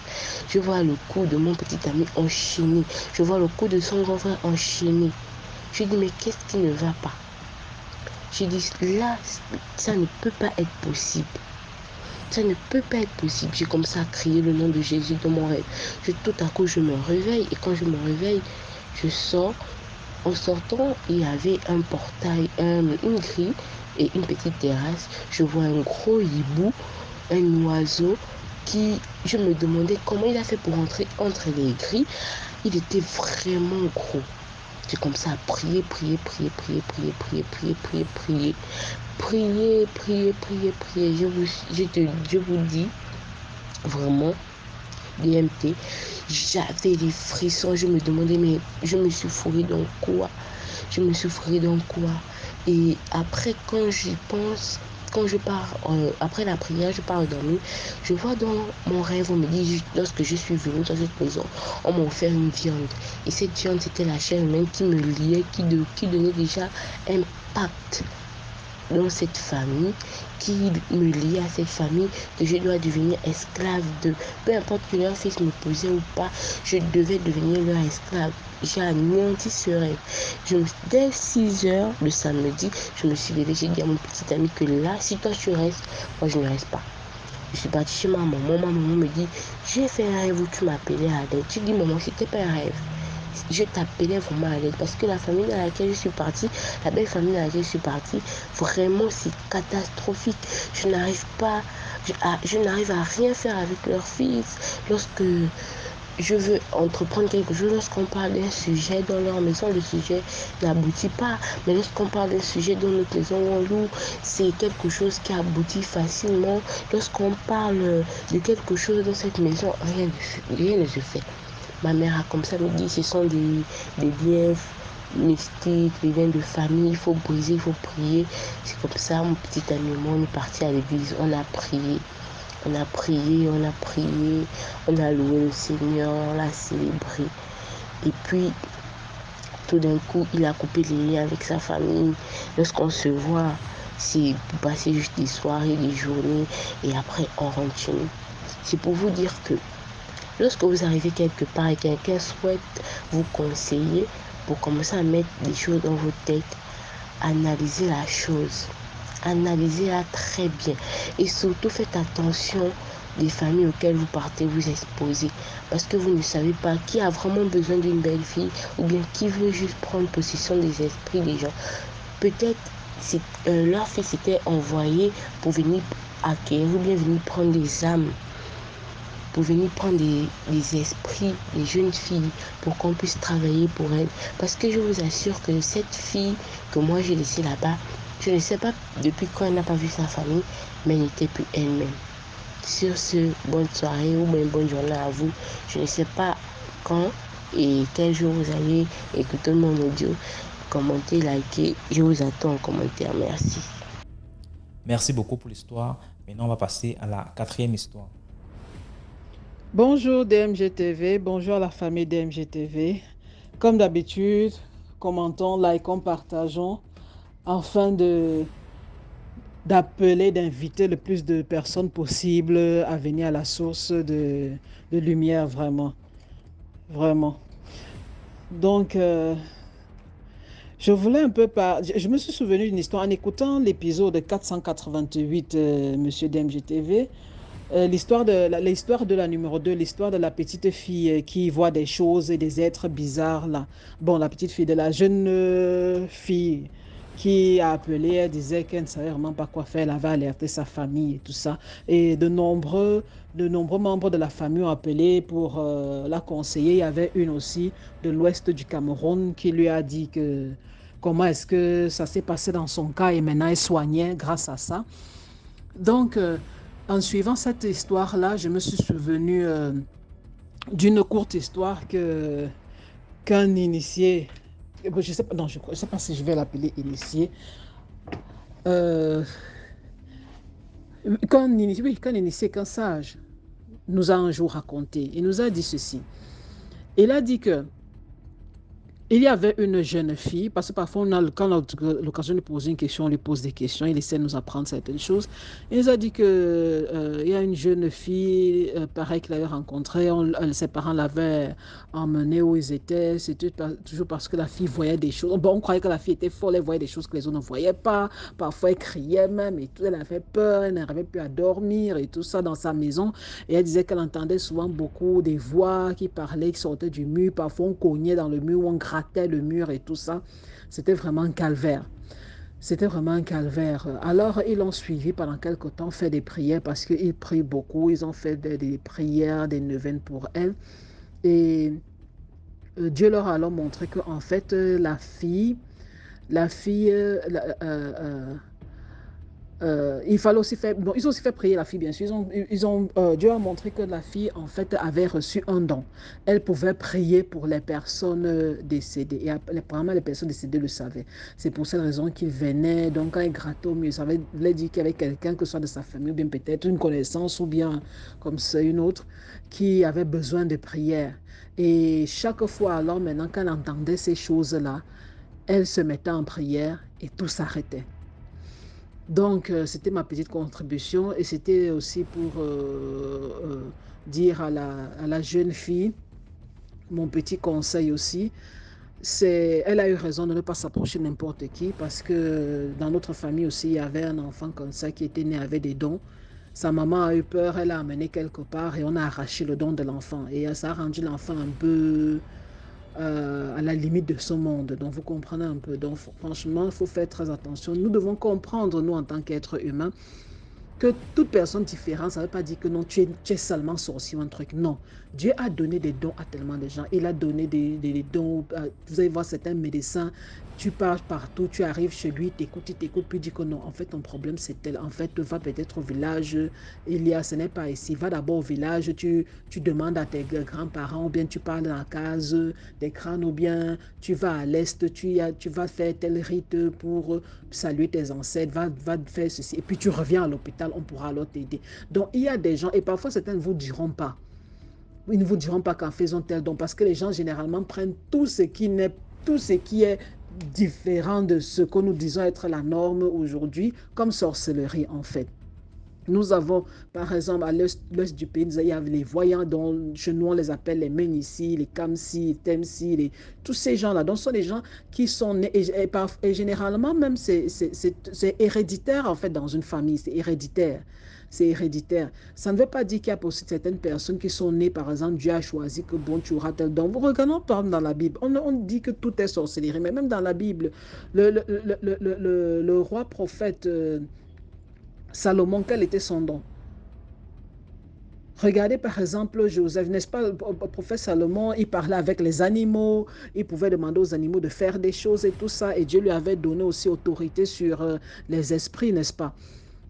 Je vois le cou de mon petit ami enchaîné. Je vois le cou de son grand frère enchaîné. Je dis, mais qu'est-ce qui ne va pas? Je dis, là, ça ne peut pas être possible. J'ai commencé à crier le nom de Jésus dans mon rêve. Tout à coup, je me réveille. Et quand je me réveille, je sors. En sortant, il y avait un portail, une grille et une petite terrasse. Je vois un gros hibou, un oiseau qui, je me demandais comment il a fait pour entrer entre les grilles. Il était vraiment gros. J'ai comme ça à prier. Je vous dis, vraiment, DMT, j'avais des frissons, je me demandais, mais je me suis fourrée dans quoi? Et après, quand j'y pense, quand je pars, après la prière, je pars dormir, je vois dans mon rêve, on me dit, lorsque je suis venue dans cette maison, on m'a offert une viande. Et cette viande, c'était la chair humaine qui me liait, qui donnait déjà un pacte dans cette famille, qui me liait à cette famille, que je dois devenir esclave de, peu importe que leur fils me posait ou pas, je devais devenir leur esclave. J'ai anéanti ce rêve. Dès 6h le samedi, je me suis levée, j'ai dit à mon petit ami que là, si toi tu restes, moi je ne reste pas. Je suis partie chez ma maman. Ma maman me dit, j'ai fait un rêve où tu m'appelais à l'aide. Tu dis, maman, c'était pas un rêve. Je t'appelais vraiment à l'aide parce que la famille dans laquelle je suis partie, la belle famille dans laquelle je suis partie, vraiment c'est catastrophique. Je n'arrive à rien faire avec leurs fils. Lorsque je veux entreprendre quelque chose, lorsqu'on parle d'un sujet dans leur maison, le sujet n'aboutit pas. Mais lorsqu'on parle d'un sujet dans notre maison où on loue, c'est quelque chose qui aboutit facilement. Lorsqu'on parle de quelque chose dans cette maison, rien ne se fait. Ma mère a comme ça me dit, ce sont des liens mystiques, des liens de famille, il faut briser, il faut prier. C'est comme ça, mon petit ami, on est parti à l'église, on a prié, on a loué le Seigneur, on l'a célébré. Et puis, tout d'un coup, il a coupé les liens avec sa famille. Lorsqu'on se voit, c'est pour passer juste des soirées, des journées, et après, on rentre chez nous. C'est pour vous dire que lorsque vous arrivez quelque part et quelqu'un souhaite vous conseiller pour commencer à mettre des choses dans vos têtes, analysez la chose. Analysez-la très bien. Et surtout, faites attention des familles auxquelles vous partez vous exposer. Parce que vous ne savez pas qui a vraiment besoin d'une belle fille ou bien qui veut juste prendre possession des esprits des gens. Peut-être leur fils était envoyé pour venir acquérir ou bien venir prendre des âmes, pour venir prendre des esprits, des jeunes filles, pour qu'on puisse travailler pour elles. Parce que je vous assure que cette fille que moi j'ai laissée là-bas, je ne sais pas depuis quand elle n'a pas vu sa famille, mais elle n'était plus elle-même. Sur ce, bonne soirée ou même bonne journée à vous. Je ne sais pas quand et quel jour vous allez écouter mon audio. Commentez, likez. Je vous attends en commentaire. Merci. Merci beaucoup pour l'histoire. Maintenant, on va passer à la 4e histoire. Bonjour DMGTV, bonjour à la famille DMGTV. Comme d'habitude, commentons, likons, partageons afin d'appeler, d'inviter le plus de personnes possible à venir à la source de lumière, vraiment. Vraiment. Donc, je voulais un peu je me suis souvenu d'une histoire en écoutant l'épisode 488, Monsieur DMGTV. L'histoire de la numéro 2, l'histoire de la petite fille qui voit des choses et des êtres bizarres là. Bon, la petite fille de la jeune fille qui a appelé, elle disait qu'elle ne savait vraiment pas quoi faire, elle avait alerté sa famille et tout ça. Et de nombreux membres de la famille ont appelé pour la conseiller. Il y avait une aussi de l'ouest du Cameroun qui lui a dit que comment est-ce que ça s'est passé dans son cas et maintenant elle soignait grâce à ça. Donc, en suivant cette histoire-là, je me suis souvenu d'une courte histoire qu'un initié, je sais pas, non, je sais pas si je vais l'appeler initié, qu'un sage nous a un jour raconté. Il nous a dit ceci. Il a dit que il y avait une jeune fille, parce que parfois, quand on a l'occasion de poser une question, on lui pose des questions, il essaie de nous apprendre certaines choses. Il nous a dit qu'il y a une jeune fille, pareil, qu'il avait rencontrée, ses parents l'avaient emmenée où ils étaient. C'était toujours parce que la fille voyait des choses. Bon, on croyait que la fille était folle, elle voyait des choses que les autres ne voyaient pas. Parfois, elle criait même et tout, elle avait peur, elle n'arrivait plus à dormir et tout ça dans sa maison. Et elle disait qu'elle entendait souvent beaucoup des voix qui parlaient, qui sortaient du mur. Parfois, on cognait dans le mur, on grattait le mur et tout ça. C'était vraiment un calvaire. C'était vraiment un calvaire. Alors, ils l'ont suivi pendant quelque temps, fait des prières parce qu'ils prient beaucoup. Ils ont fait des prières, des neuvaines pour elle. Et Dieu leur a alors montré qu'en fait, la fille, il fallait aussi faire, bon, ils ont aussi fait prier la fille, bien sûr. Dieu a montré que la fille, en fait, avait reçu un don. Elle pouvait prier pour les personnes décédées. Et apparemment, les personnes décédées le savaient. C'est pour cette raison qu'ils venaient. Donc, quand ils grattaient au mieux, ça voulait dire qu'il y avait quelqu'un, que ce soit de sa famille, ou bien peut-être une connaissance, ou bien comme c'est une autre, qui avait besoin de prière. Et chaque fois, alors, maintenant, quand elle entendait ces choses-là, elle se mettait en prière et tout s'arrêtait. Donc, c'était ma petite contribution et c'était aussi pour dire à la jeune fille, mon petit conseil aussi, elle a eu raison de ne pas s'approcher de n'importe qui parce que dans notre famille aussi, il y avait un enfant comme ça qui était né avec des dons. Sa maman a eu peur, elle l'a amené quelque part et on a arraché le don de l'enfant. Et ça a rendu l'enfant un peu à la limite de ce monde. Donc, vous comprenez un peu. Donc, franchement, il faut faire très attention. Nous devons comprendre, nous, en tant qu'êtres humains, que toute personne différente, ça ne veut pas dire que non, tu es seulement sorcier ou un truc. Non. Dieu a donné des dons à tellement de gens. Il a donné des dons. Vous allez voir certains médecins, tu pars partout, tu arrives chez lui, il t'écoute, puis il dit que non, en fait, ton problème, c'est tel. En fait, va peut-être au village, ce n'est pas ici. Va d'abord au village, tu demandes à tes grands-parents, ou bien tu parles dans la case des crânes, ou bien tu vas à l'est, tu vas faire tel rite pour saluer tes ancêtres, va faire ceci. Et puis tu reviens à l'hôpital, on pourra alors t'aider. Donc, il y a des gens, et parfois certains ne vous diront pas. Ils ne vous diront pas qu'en faisant tel don, parce que les gens généralement prennent tout ce qui est différent de ce que nous disons être la norme aujourd'hui, comme sorcellerie en fait. Nous avons, par exemple, à l'est du pays, il y a les voyants, dont chez nous on les appelle les Ménissi, les Kamsi, les Temsi, tous ces gens-là. Donc, ce sont des gens qui sont nés, et généralement même, c'est héréditaire en fait dans une famille, c'est héréditaire. C'est héréditaire. Ça ne veut pas dire qu'il y a aussi certaines personnes qui sont nées, par exemple, Dieu a choisi que bon, tu auras tel don. Vous regardez par exemple dans la Bible, on dit que tout est sorcellerie, mais même dans la Bible, le roi prophète Salomon, quel était son don? Regardez par exemple Joseph, n'est-ce pas, le prophète Salomon, il parlait avec les animaux, il pouvait demander aux animaux de faire des choses et tout ça, et Dieu lui avait donné aussi autorité sur les esprits, n'est-ce pas?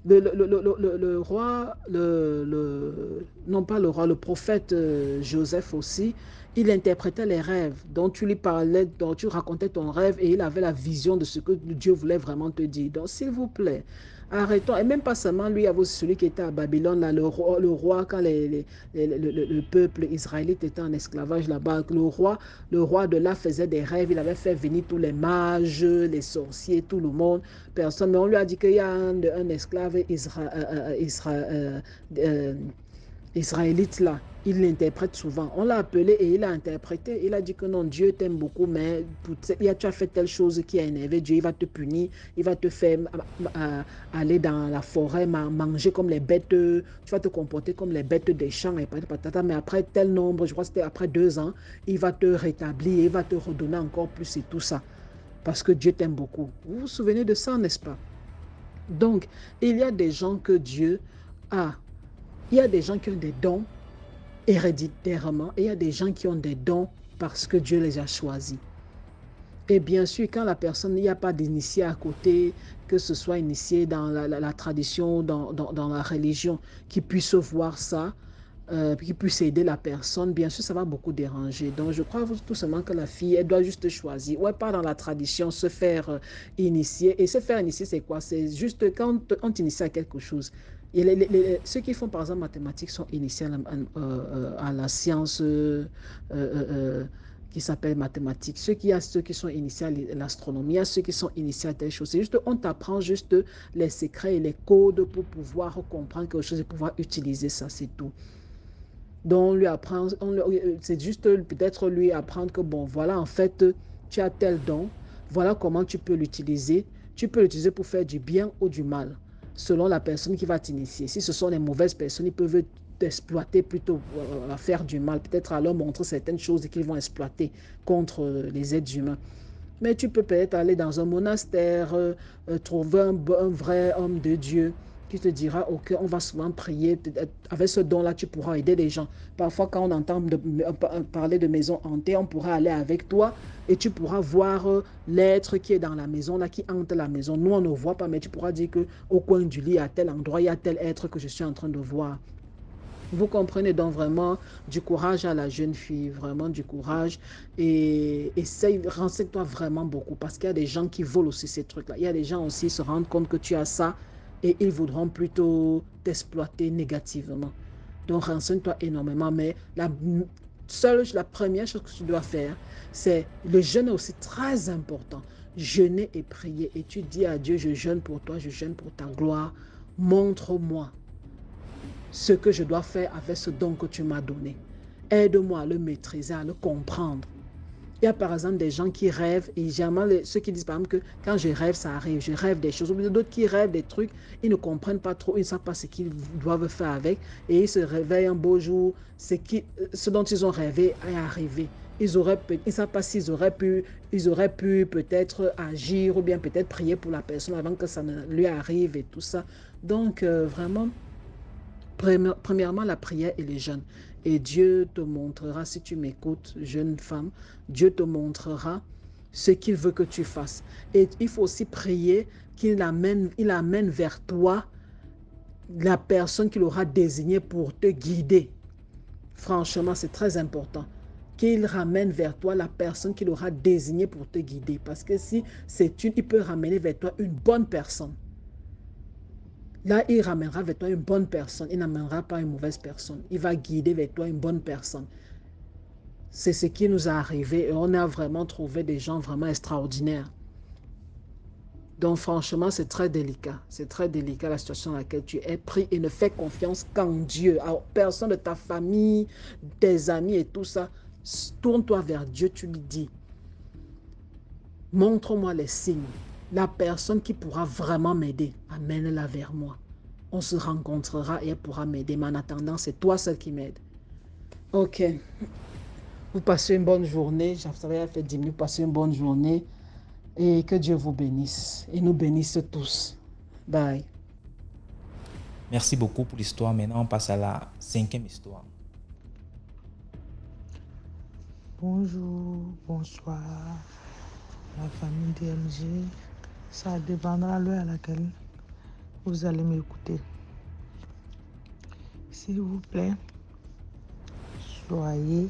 Le roi, non pas le roi, le prophète Joseph aussi, il interprétait les rêves dont tu lui parlais, dont tu racontais ton rêve et il avait la vision de ce que Dieu voulait vraiment te dire. Donc, s'il vous plaît, arrêtons. Et même pas seulement lui, il y avait aussi celui qui était à Babylone, là, le roi quand le peuple israélite était en esclavage là-bas, le roi de là faisait des rêves, il avait fait venir tous les mages, les sorciers, tout le monde. Personne, mais on lui a dit qu'il y a un esclave israélite là, il l'interprète souvent. On l'a appelé et il a interprété. Il a dit que non, Dieu t'aime beaucoup, mais tu as fait telle chose qui a énervé Dieu, il va te punir, il va te faire aller dans la forêt, manger comme les bêtes, tu vas te comporter comme les bêtes des champs, et patata, mais après tel nombre, je crois que c'était après 2 ans, il va te rétablir, il va te redonner encore plus et tout ça. Parce que Dieu t'aime beaucoup. Vous vous souvenez de ça, n'est-ce pas? Donc, il y a des gens que Dieu a. Il y a des gens qui ont des dons héréditairement et il y a des gens qui ont des dons parce que Dieu les a choisis. Et bien sûr, quand la personne, il n'y a pas d'initié à côté, que ce soit initié dans la tradition, dans la religion, qui puisse voir ça, qui puisse aider la personne, bien sûr, ça va beaucoup déranger. Donc, je crois tout simplement que la fille, elle doit juste choisir. Ouais, pas dans la tradition, se faire initier. Et se faire initier, c'est quoi? C'est juste quand on t'initie à quelque chose. Et ceux qui font, par exemple, mathématiques sont initiés à la science qui s'appelle mathématiques. Ceux qui sont initiés à l'astronomie, il y a ceux qui sont initiés à telle chose. C'est juste, on t'apprend juste les secrets et les codes pour pouvoir comprendre quelque chose et pouvoir utiliser ça, c'est tout. Donc, on lui apprend, c'est juste peut-être lui apprendre que, bon, voilà, en fait, tu as tel don, voilà comment tu peux l'utiliser. Tu peux l'utiliser pour faire du bien ou du mal, selon la personne qui va t'initier. Si ce sont les mauvaises personnes, ils peuvent t'exploiter plutôt à faire du mal, peut-être à leur montrer certaines choses qu'ils vont exploiter contre les êtres humains. Mais tu peux peut-être aller dans un monastère, trouver un vrai homme de Dieu qui te dira, ok, on va souvent prier. Avec ce don-là, tu pourras aider les gens. Parfois, quand on entend parler de maison hantée, on pourra aller avec toi et tu pourras voir l'être qui est dans la maison, là, qui hante la maison. Nous, on ne voit pas, mais tu pourras dire qu'au coin du lit, à tel endroit, il y a tel être que je suis en train de voir. Vous comprenez donc vraiment du courage à la jeune fille, vraiment du courage. Et essaye, renseigne-toi vraiment beaucoup parce qu'il y a des gens qui volent aussi ces trucs-là. Il y a des gens aussi qui se rendent compte que tu as ça et ils voudront plutôt t'exploiter négativement. Donc renseigne-toi énormément. Mais la première chose que tu dois faire, c'est le jeûne est aussi très important. Jeûner et prier. Et tu dis à Dieu, je jeûne pour toi, je jeûne pour ta gloire. Montre-moi ce que je dois faire avec ce don que tu m'as donné. Aide-moi à le maîtriser, à le comprendre. Il y a par exemple des gens qui rêvent, et généralement ceux qui disent par exemple que quand je rêve, ça arrive, je rêve des choses. D'autres qui rêvent des trucs, ils ne comprennent pas trop, ils ne savent pas ce qu'ils doivent faire avec, et ils se réveillent un beau jour, ce dont ils ont rêvé est arrivé. Ils ne savent pas s'ils auraient pu peut-être agir ou bien peut-être prier pour la personne avant que ça ne lui arrive et tout ça. Donc vraiment, premièrement, la prière et les jeûnes. Et Dieu te montrera, si tu m'écoutes, jeune femme, Dieu te montrera ce qu'il veut que tu fasses. Et il faut aussi prier qu'il amène vers toi la personne qu'il aura désignée pour te guider. Franchement, c'est très important. Qu'il ramène vers toi la personne qu'il aura désignée pour te guider. Parce que si il peut ramener vers toi une bonne personne. Là, il ramènera vers toi une bonne personne. Il n'amènera pas une mauvaise personne. Il va guider vers toi une bonne personne. C'est ce qui nous est arrivé et on a vraiment trouvé des gens vraiment extraordinaires. Donc franchement, c'est très délicat. C'est très délicat la situation dans laquelle tu es pris et ne fais confiance qu'en Dieu. À personne de ta famille, tes amis et tout ça. Tourne-toi vers Dieu, tu lui dis. Montre-moi les signes. La personne qui pourra vraiment m'aider, amène-la vers moi. On se rencontrera et elle pourra m'aider. Mais en attendant, c'est toi seul qui m'aide. Ok. Vous passez une bonne journée. J'avais fait 10 minutes. Passez une bonne journée. Et que Dieu vous bénisse. Et nous bénisse tous. Bye. Merci beaucoup pour l'histoire. Maintenant, on passe à la 5e histoire. Bonjour, bonsoir, la famille DMG. Ça dépendra de l'heure à laquelle vous allez m'écouter. S'il vous plaît, soyez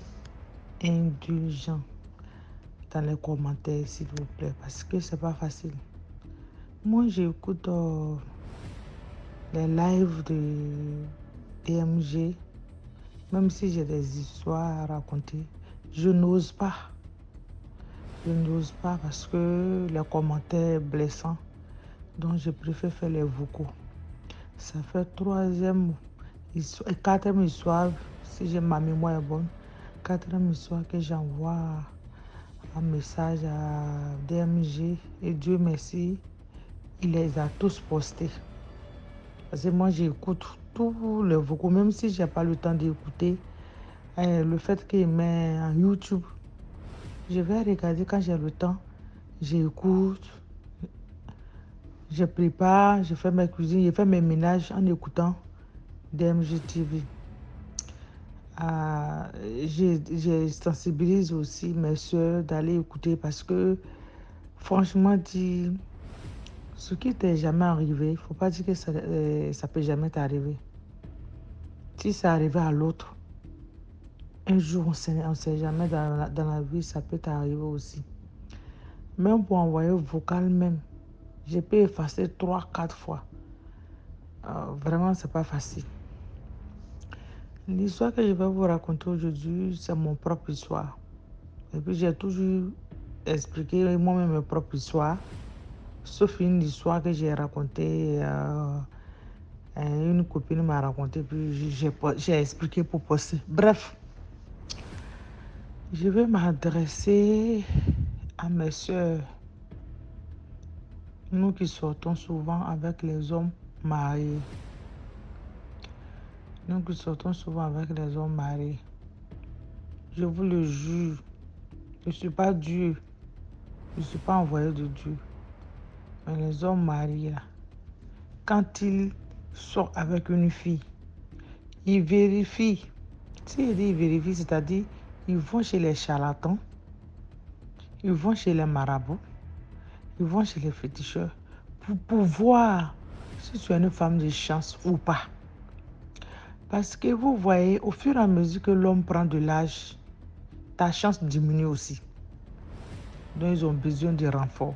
indulgents dans les commentaires, s'il vous plaît, parce que c'est pas facile. Moi, j'écoute les lives de DMG, même si j'ai des histoires à raconter, je n'ose pas. Je n'ose pas parce que les commentaires blessants, donc je préfère faire les vocaux. Ça fait quatrième histoire, si ma mémoire est bonne, quatrième histoire que j'envoie un message à DMG et Dieu merci, il les a tous postés. Parce que moi j'écoute tous les vocaux, même si je n'ai pas le temps d'écouter. Le fait qu'il met en YouTube, je vais regarder quand j'ai le temps, j'écoute, je prépare, je fais mes cuisines, je fais mes ménages en écoutant DMG TV. Je sensibilise aussi mes soeurs d'aller écouter parce que franchement dit, ce qui t'est jamais arrivé, il ne faut pas dire que ça peut jamais t'arriver. Si ça arrivait à l'autre, un jour on ne sait jamais dans la vie, ça peut t'arriver aussi. Même pour envoyer vocal même, je peux effacer 3-4 fois. Vraiment, c'est pas facile. L'histoire que je vais vous raconter aujourd'hui, c'est mon propre histoire. Et puis j'ai toujours expliqué moi-même mes propres histoires, sauf une histoire que j'ai racontée, une copine m'a raconté, puis j'ai expliqué pour poster. Bref, je vais m'adresser à mes soeurs. Nous qui sortons souvent avec les hommes mariés. Nous qui sortons souvent avec les hommes mariés. Je vous le jure, je ne suis pas Dieu. Je ne suis pas envoyé de Dieu. Mais les hommes mariés, là, quand ils sortent avec une fille, ils vérifient. S'ils disent vérifient, c'est-à-dire ils vont chez les charlatans, ils vont chez les marabouts, ils vont chez les féticheurs pour voir si tu es une femme de chance ou pas. Parce que vous voyez, au fur et à mesure que l'homme prend de l'âge, ta chance diminue aussi. Donc, ils ont besoin de renfort.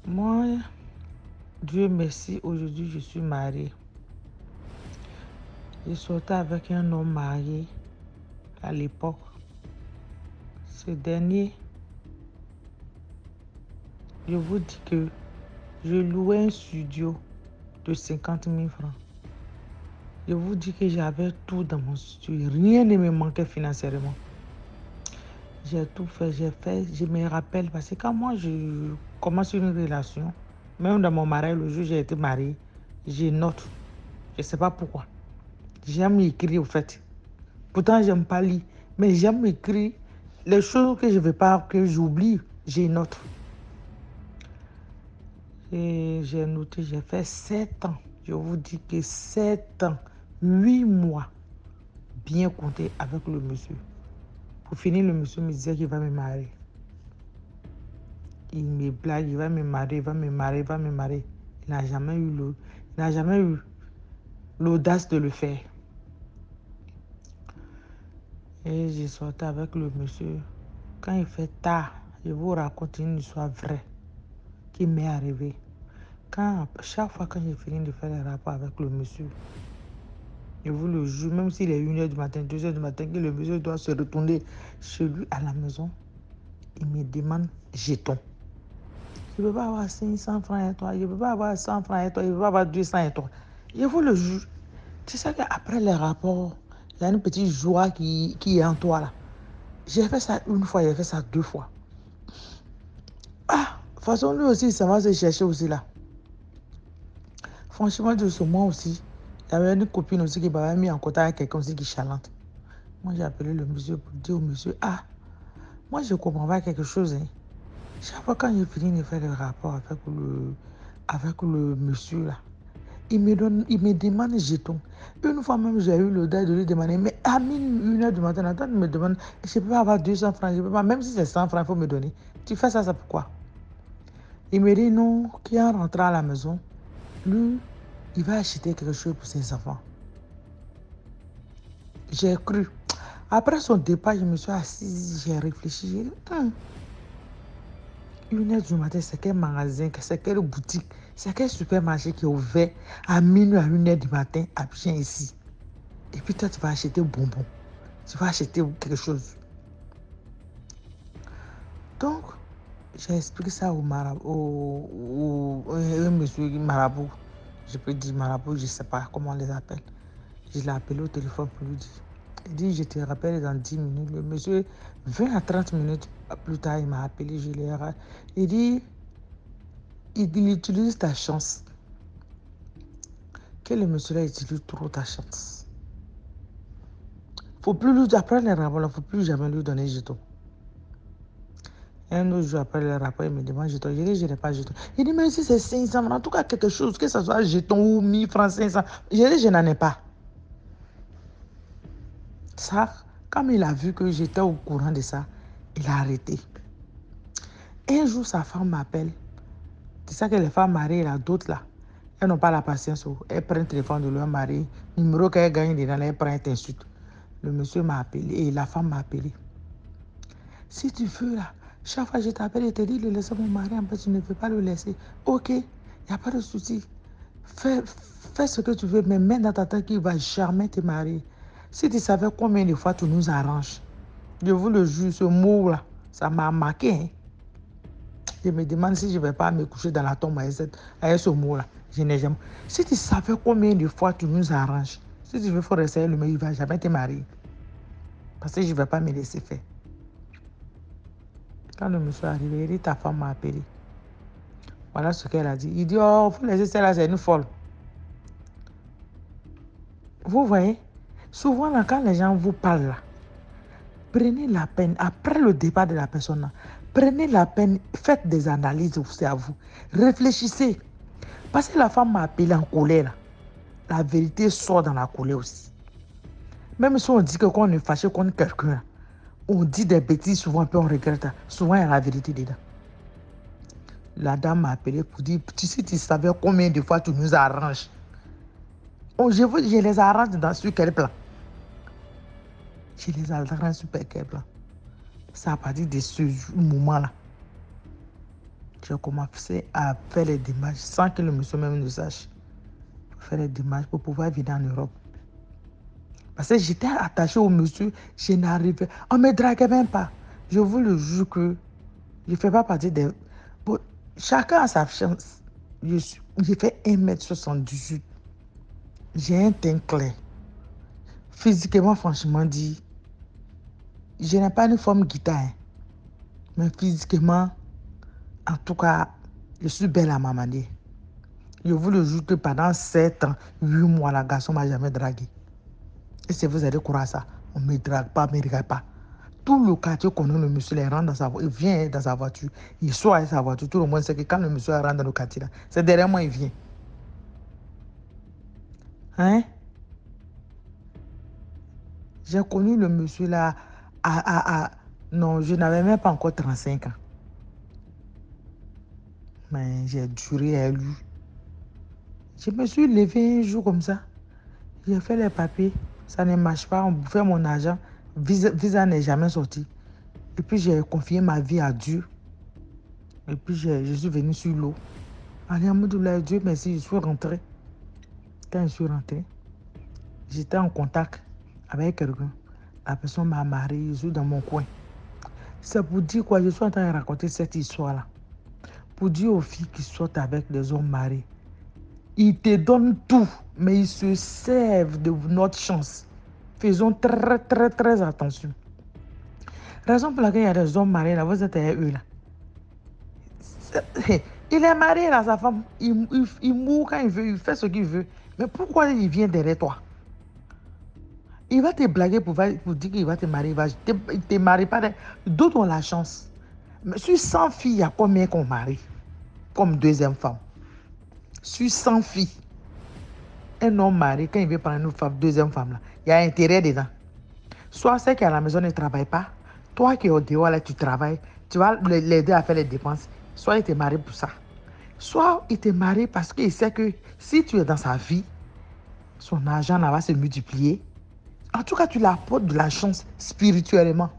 Moi, Dieu merci, aujourd'hui, je suis mariée. Je sortais avec un homme marié à l'époque. Ce dernier, je vous dis que je louais un studio de 50 000 francs. Je vous dis que j'avais tout dans mon studio. Rien ne me manquait financièrement. J'ai tout fait, je me rappelle, parce que quand moi je commence une relation, même dans mon mariage, le jour où j'ai été mariée, je note. Je ne sais pas pourquoi. J'aime écrire, au fait. Pourtant, j'aime pas lire, mais j'aime écrire les choses que je ne veux pas, que j'oublie, je note. Et j'ai noté, j'ai fait 7 ans. Je vous dis que 7 ans, 8 mois, bien compté avec le monsieur. Pour finir, le monsieur me disait qu'il va me marier. Il me blague, il va me marier, il va me marier, il va me marier. Il n'a jamais eu l'audace de le faire. Et j'ai sorti avec le monsieur. Quand il fait tard, je vous raconte une histoire vraie qui m'est arrivée. Chaque fois que j'ai fini de faire les rapports avec le monsieur, je vous le jure, même s'il est 1h du matin, 2h du matin, que le monsieur doit se retourner chez lui à la maison, il me demande jeton. Je ne peux pas avoir 500 francs et toi, je ne peux pas avoir 100 francs et toi, je ne peux pas avoir 200 et toi. Je vous le jure. C'est ça qu'après les rapports, il y a une petite joie qui est en toi là. J'ai fait ça une fois, j'ai fait ça 2 fois. De toute façon, lui aussi, ça va se chercher aussi là. Franchement, de ce mois aussi, il y avait une copine aussi qui m'avait mis en contact avec quelqu'un aussi qui chalante. Moi, j'ai appelé le monsieur pour dire au monsieur, moi, je ne comprends pas quelque chose. Hein. Chaque fois quand j'ai fini de faire le rapport avec le monsieur là, il me demande un jeton. Une fois même, j'ai eu l'audace de lui demander, mais à 1h du matin, attends, il me demande, je ne peux pas avoir 200 francs, je peux pas, même si c'est 100 francs, il faut me donner. Tu fais ça pourquoi? Il me dit non, qu'en rentrant à la maison, lui, il va acheter quelque chose pour ses enfants. J'ai cru. Après son départ, je me suis assise, j'ai réfléchi. J'ai dit, 1h du matin, c'est quel magasin, c'est quelle boutique, c'est quel supermarché qui est ouvert à minuit à 1h du matin à Abidjan ici. Et puis toi, tu vas acheter bonbons. Tu vas acheter quelque chose. Donc, j'ai expliqué ça au marabout, au monsieur marabout. Je peux dire marabout, je ne sais pas comment on les appelle. Je l'ai appelé au téléphone pour lui dire. Il dit, je te rappelle dans 10 minutes. Le monsieur, 20 à 30 minutes plus tard, il m'a appelé. Je l'ai rappelé. Il dit, il utilise ta chance. Que le monsieur-là utilise trop ta chance. Faut plus lui, après les rapports, il ne faut plus jamais lui donner jeton. Un autre jour après le rapport, il me demande jeton. Je dis, je n'ai pas jeton. Il dit, mais si c'est 500, en tout cas quelque chose, que ce soit jeton ou 1000 francs, 500. Je dis, je n'en ai pas. Ça, comme il a vu que j'étais au courant de ça, il a arrêté. Un jour, sa femme m'appelle. C'est ça que les femmes mariées, là, d'autres là, elles n'ont pas la patience. Elles prennent le téléphone de leur mari, numéro qu'elles gagnent dedans, elles prennent un insulte. Le monsieur m'a appelé et la femme m'a appelé. Si tu veux là, chaque fois que je t'appelle et te dis de laisser mon mari, en fait, tu ne veux pas le laisser. Ok, il n'y a pas de souci. Fais ce que tu veux, mais mets dans ta tête qu'il va jamais te marier. Si tu savais combien de fois tu nous arranges, je vous le jure, ce mot-là, ça m'a marqué. Hein. Je me demande si je ne vais pas me coucher dans la tombe avec ce mot-là. Je n'ai jamais. Si tu savais combien de fois tu nous arranges, si tu veux faire essayer le mec, il ne va jamais te marier. Parce que je ne vais pas me laisser faire. Quand le monsieur est arrivé, il dit, ta femme m'a appelé. Voilà ce qu'elle a dit. Il dit, oh, vous laissez celle-là, c'est une folle. Vous voyez, souvent là, quand les gens vous parlent là, prenez la peine, après le départ de la personne là, prenez la peine, faites des analyses aussi à vous. Réfléchissez. Parce que la femme m'a appelé en colère là. La vérité sort dans la colère aussi. Même si on dit que quand on est fâché contre quelqu'un, on dit des bêtises souvent, puis on regrette. Souvent, il y a la vérité dedans. La dame m'a appelé pour dire, si tu savais combien de fois tu nous arranges. Je les arrange sur quel plan? Je les arrange sur quel plan? C'est à partir de ce moment-là. J'ai commencé à faire les démarches sans que le monsieur même ne sache. Faire les démarches pour pouvoir vivre en Europe. Parce que j'étais attaché au monsieur, je n'arrivais. On ne me draguait même pas. Je vous le jure que je ne fais pas partie des. Bon, chacun a sa chance. J'ai fait 1m78. J'ai un teint clair. Physiquement, franchement dit, je n'ai pas une forme guitare. Hein. Mais physiquement, en tout cas, je suis belle à ma manière. Je vous le jure que pendant 7 ans, 8 mois, la garçon ne m'a jamais dragué. Et si vous allez croire ça, on ne me drague pas, on ne me regarde pas. Tout le quartier connaît le monsieur, il rentre dans sa voiture, il vient dans sa voiture, il sort avec sa voiture. Tout le monde sait que quand le monsieur rentre dans le quartier, c'est derrière moi, il vient. Hein? J'ai connu le monsieur là non, je n'avais même pas encore 35 ans. Mais j'ai duré à lui. Je me suis levé un jour comme ça. J'ai fait les papiers. Ça ne marche pas. On bouffait mon argent. Visa n'est jamais sorti. Et puis j'ai confié ma vie à Dieu. Et puis je suis venu sur l'eau. Alhamdoulilah, Dieu merci, je suis rentré. Quand je suis rentré, j'étais en contact avec quelqu'un. La personne m'a marié, je suis dans mon coin. C'est pour dire quoi? Je suis en train de raconter cette histoire-là. Pour dire aux filles qui sortent avec des hommes mariés, ils te donnent tout, mais ils se servent de notre chance. Faisons très, très, très attention. Raison pour laquelle il y a des hommes mariés là, vous êtes avec eux là. Il est marié là, sa femme. Il mourra quand il veut, il fait ce qu'il veut. Mais pourquoi il vient derrière toi? Il va te blaguer pour dire qu'il va te marier. Il ne te marie pas. D'autres ont la chance. Mais sur 100 filles, il y a combien qu'on marie comme deuxième femme? Sur 100 filles, un homme marié, quand il veut prendre une femme, deuxième femme, là, il y a intérêt dedans. Soit celle qui est à la maison ne travaille pas. Toi qui es au dehors, là, tu travailles. Tu vas l'aider à faire les dépenses. Soit il t'est marié pour ça. Soit il t'est marié parce qu'il sait que si tu es dans sa vie, son argent là va se multiplier. En tout cas, tu l'apportes de la chance spirituellement.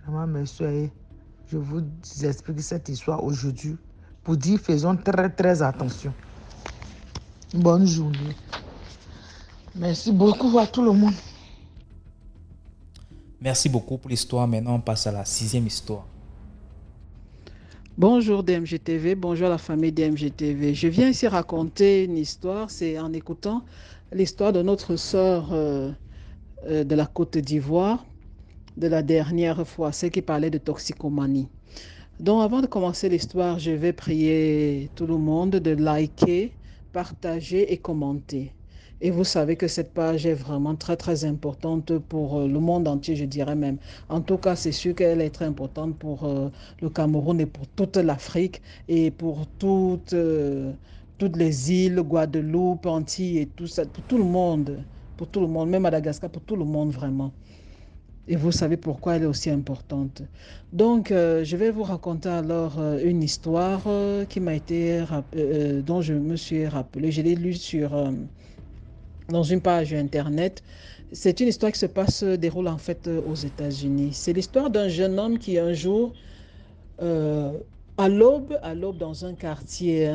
Vraiment, mes soeurs, je vous explique cette histoire aujourd'hui pour dire faisons très très attention. Bonne journée. Merci beaucoup à tout le monde. Merci beaucoup pour l'histoire. Maintenant, on passe à la 6e histoire. Bonjour DMGTV, bonjour à la famille DMGTV. Je viens ici raconter une histoire, c'est en écoutant l'histoire de notre sœur de la Côte d'Ivoire, de la dernière fois, celle qui parlait de toxicomanie. Donc avant de commencer l'histoire, je vais prier tout le monde de liker, partager et commenter. Et vous savez que cette page est vraiment très très importante pour le monde entier, je dirais même. En tout cas, c'est sûr qu'elle est très importante pour le Cameroun et pour toute l'Afrique et pour toutes les îles, Guadeloupe, Antilles et tout ça, pour tout le monde, même Madagascar, pour tout le monde vraiment. Et vous savez pourquoi elle est aussi importante. Donc, je vais vous raconter alors une histoire qui m'a été dont je me suis rappelé. Je l'ai lue dans une page internet. C'est une histoire qui se déroule en fait aux États-Unis. C'est l'histoire d'un jeune homme qui un jour, à l'aube, dans un quartier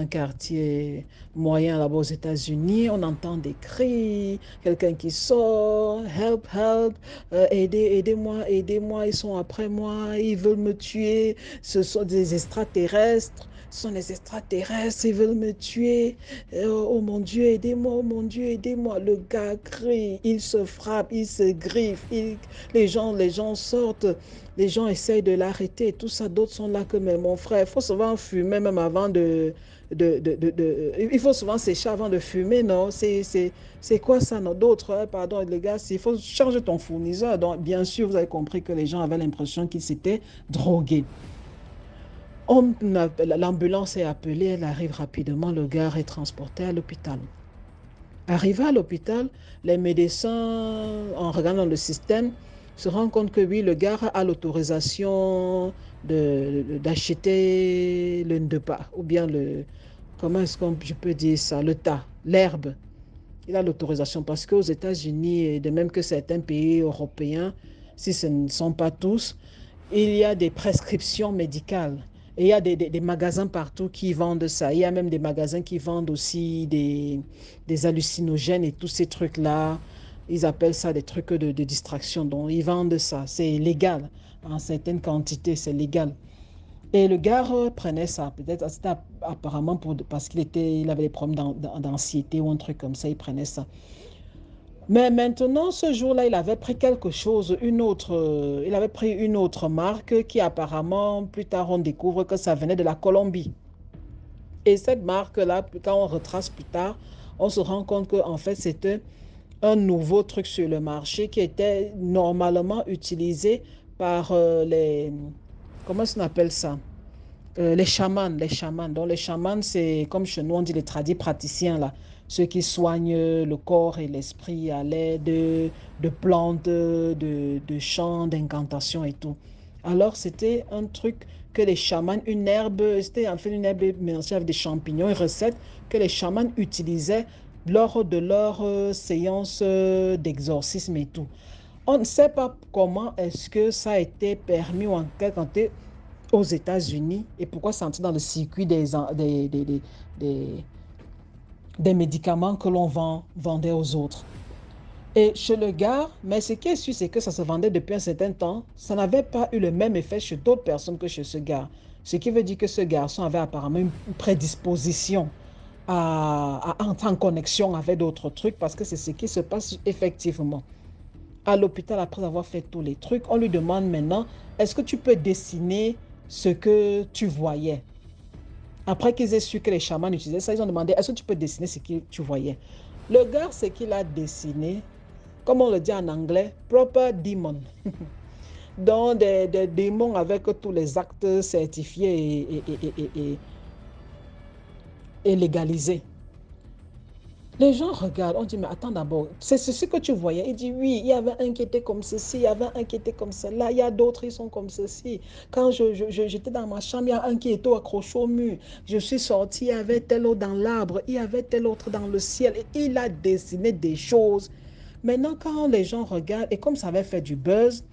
moyen là-bas aux États-Unis, on entend des cris, quelqu'un qui sort, help, help, aidez-moi, aidez-moi, ils sont après moi, ils veulent me tuer, ce sont des extraterrestres. Ce sont les extraterrestres, ils veulent me tuer. Oh mon Dieu, aidez-moi, oh mon Dieu, aidez-moi. Le gars crie, il se frappe, il se griffe. Les gens sortent, les gens essayent de l'arrêter. Tout ça, d'autres sont là que, mais mon frère, il faut souvent fumer même avant il faut souvent sécher avant de fumer, non? C'est quoi ça, non? D'autres, pardon, les gars, il faut changer ton fournisseur. Donc, bien sûr, vous avez compris que les gens avaient l'impression qu'ils s'étaient drogués. L'ambulance est appelée, elle arrive rapidement, le gars est transporté à l'hôpital. Arrivé à l'hôpital, les médecins, en regardant le système, se rendent compte que oui, le gars a l'autorisation d'acheter le ndepa, ou bien comment est-ce que je peux dire ça, le tas, l'herbe. Il a l'autorisation parce qu'aux États-Unis, et de même que certains pays européens, si ce ne sont pas tous, il y a des prescriptions médicales. Et il y a des magasins partout qui vendent ça. Il y a même des magasins qui vendent aussi des hallucinogènes et tous ces trucs-là. Ils appellent ça des trucs de distraction. Donc, ils vendent ça. C'est légal. En certaines quantités, c'est légal. Et le gars prenait ça. Peut-être c'était apparemment parce qu'il avait des problèmes d'anxiété ou un truc comme ça. Il prenait ça. Mais maintenant, ce jour-là, il avait pris quelque chose, il avait pris une autre marque qui apparemment, plus tard, on découvre que ça venait de la Colombie. Et cette marque-là, quand on retrace plus tard, on se rend compte qu'en fait, c'était un nouveau truc sur le marché qui était normalement utilisé par comment est-ce qu'on appelle ça? Les chamans. Donc les chamans, c'est comme chez nous, on dit les tradis praticiens, là. Ceux qui soignent le corps et l'esprit à l'aide de plantes, de chants, d'incantations et tout. Alors, c'était un truc que les chamans, une herbe, c'était en fait une herbe mélangée avec des champignons, une recette que les chamans utilisaient lors de leurs séances d'exorcisme et tout. On ne sait pas comment est-ce que ça a été permis ou en quelle quantité aux États-Unis et pourquoi ça entre dans le circuit des médicaments que l'on vendait aux autres. Et chez le gars, mais ce qui est sûr, c'est que ça se vendait depuis un certain temps. Ça n'avait pas eu le même effet chez d'autres personnes que chez ce gars. Ce qui veut dire que ce garçon avait apparemment une prédisposition à entrer en connexion avec d'autres trucs parce que c'est ce qui se passe effectivement. À l'hôpital, après avoir fait tous les trucs, on lui demande maintenant, est-ce que tu peux dessiner ce que tu voyais? Après qu'ils aient su que les chamans utilisaient ça, ils ont demandé, est-ce que tu peux dessiner ce que tu voyais? Le gars, ce qu'il a dessiné, comme on le dit en anglais, proper demon. Donc, des démons avec tous les actes certifiés et légalisés. Les gens regardent, on dit, mais attends d'abord, c'est ceci que tu voyais. Il dit, oui, il y avait un qui était comme ceci, il y avait un qui était comme cela, il y a d'autres, ils sont comme ceci. Quand j'étais dans ma chambre, il y a un qui était accroché au mur. Je suis sorti, il y avait tel autre dans l'arbre, il y avait tel autre dans le ciel. Et il a dessiné des choses. Maintenant, quand les gens regardent, et comme ça avait fait du buzz,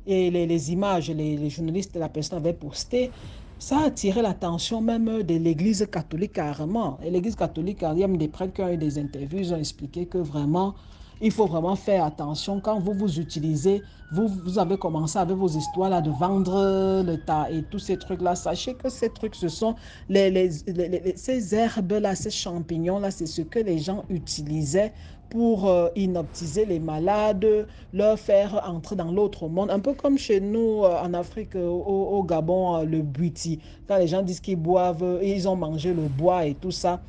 et les images, les journalistes, la personne avait posté, ça a attiré l'attention même de l'Église catholique carrément. Et l'Église catholique, il y a même des prêtres qui ont eu des interviews, ils ont expliqué que vraiment, il faut vraiment faire attention quand vous utilisez, vous avez commencé avec vos histoires là de vendre le tas et tous ces trucs là. Sachez que ces trucs, ce sont ces herbes là, ces champignons là, c'est ce que les gens utilisaient pour inoptiser les malades, leur faire entrer dans l'autre monde. Un peu comme chez nous en Afrique, au Gabon, le buiti. Quand les gens disent qu'ils boivent, ils ont mangé le bois et tout ça,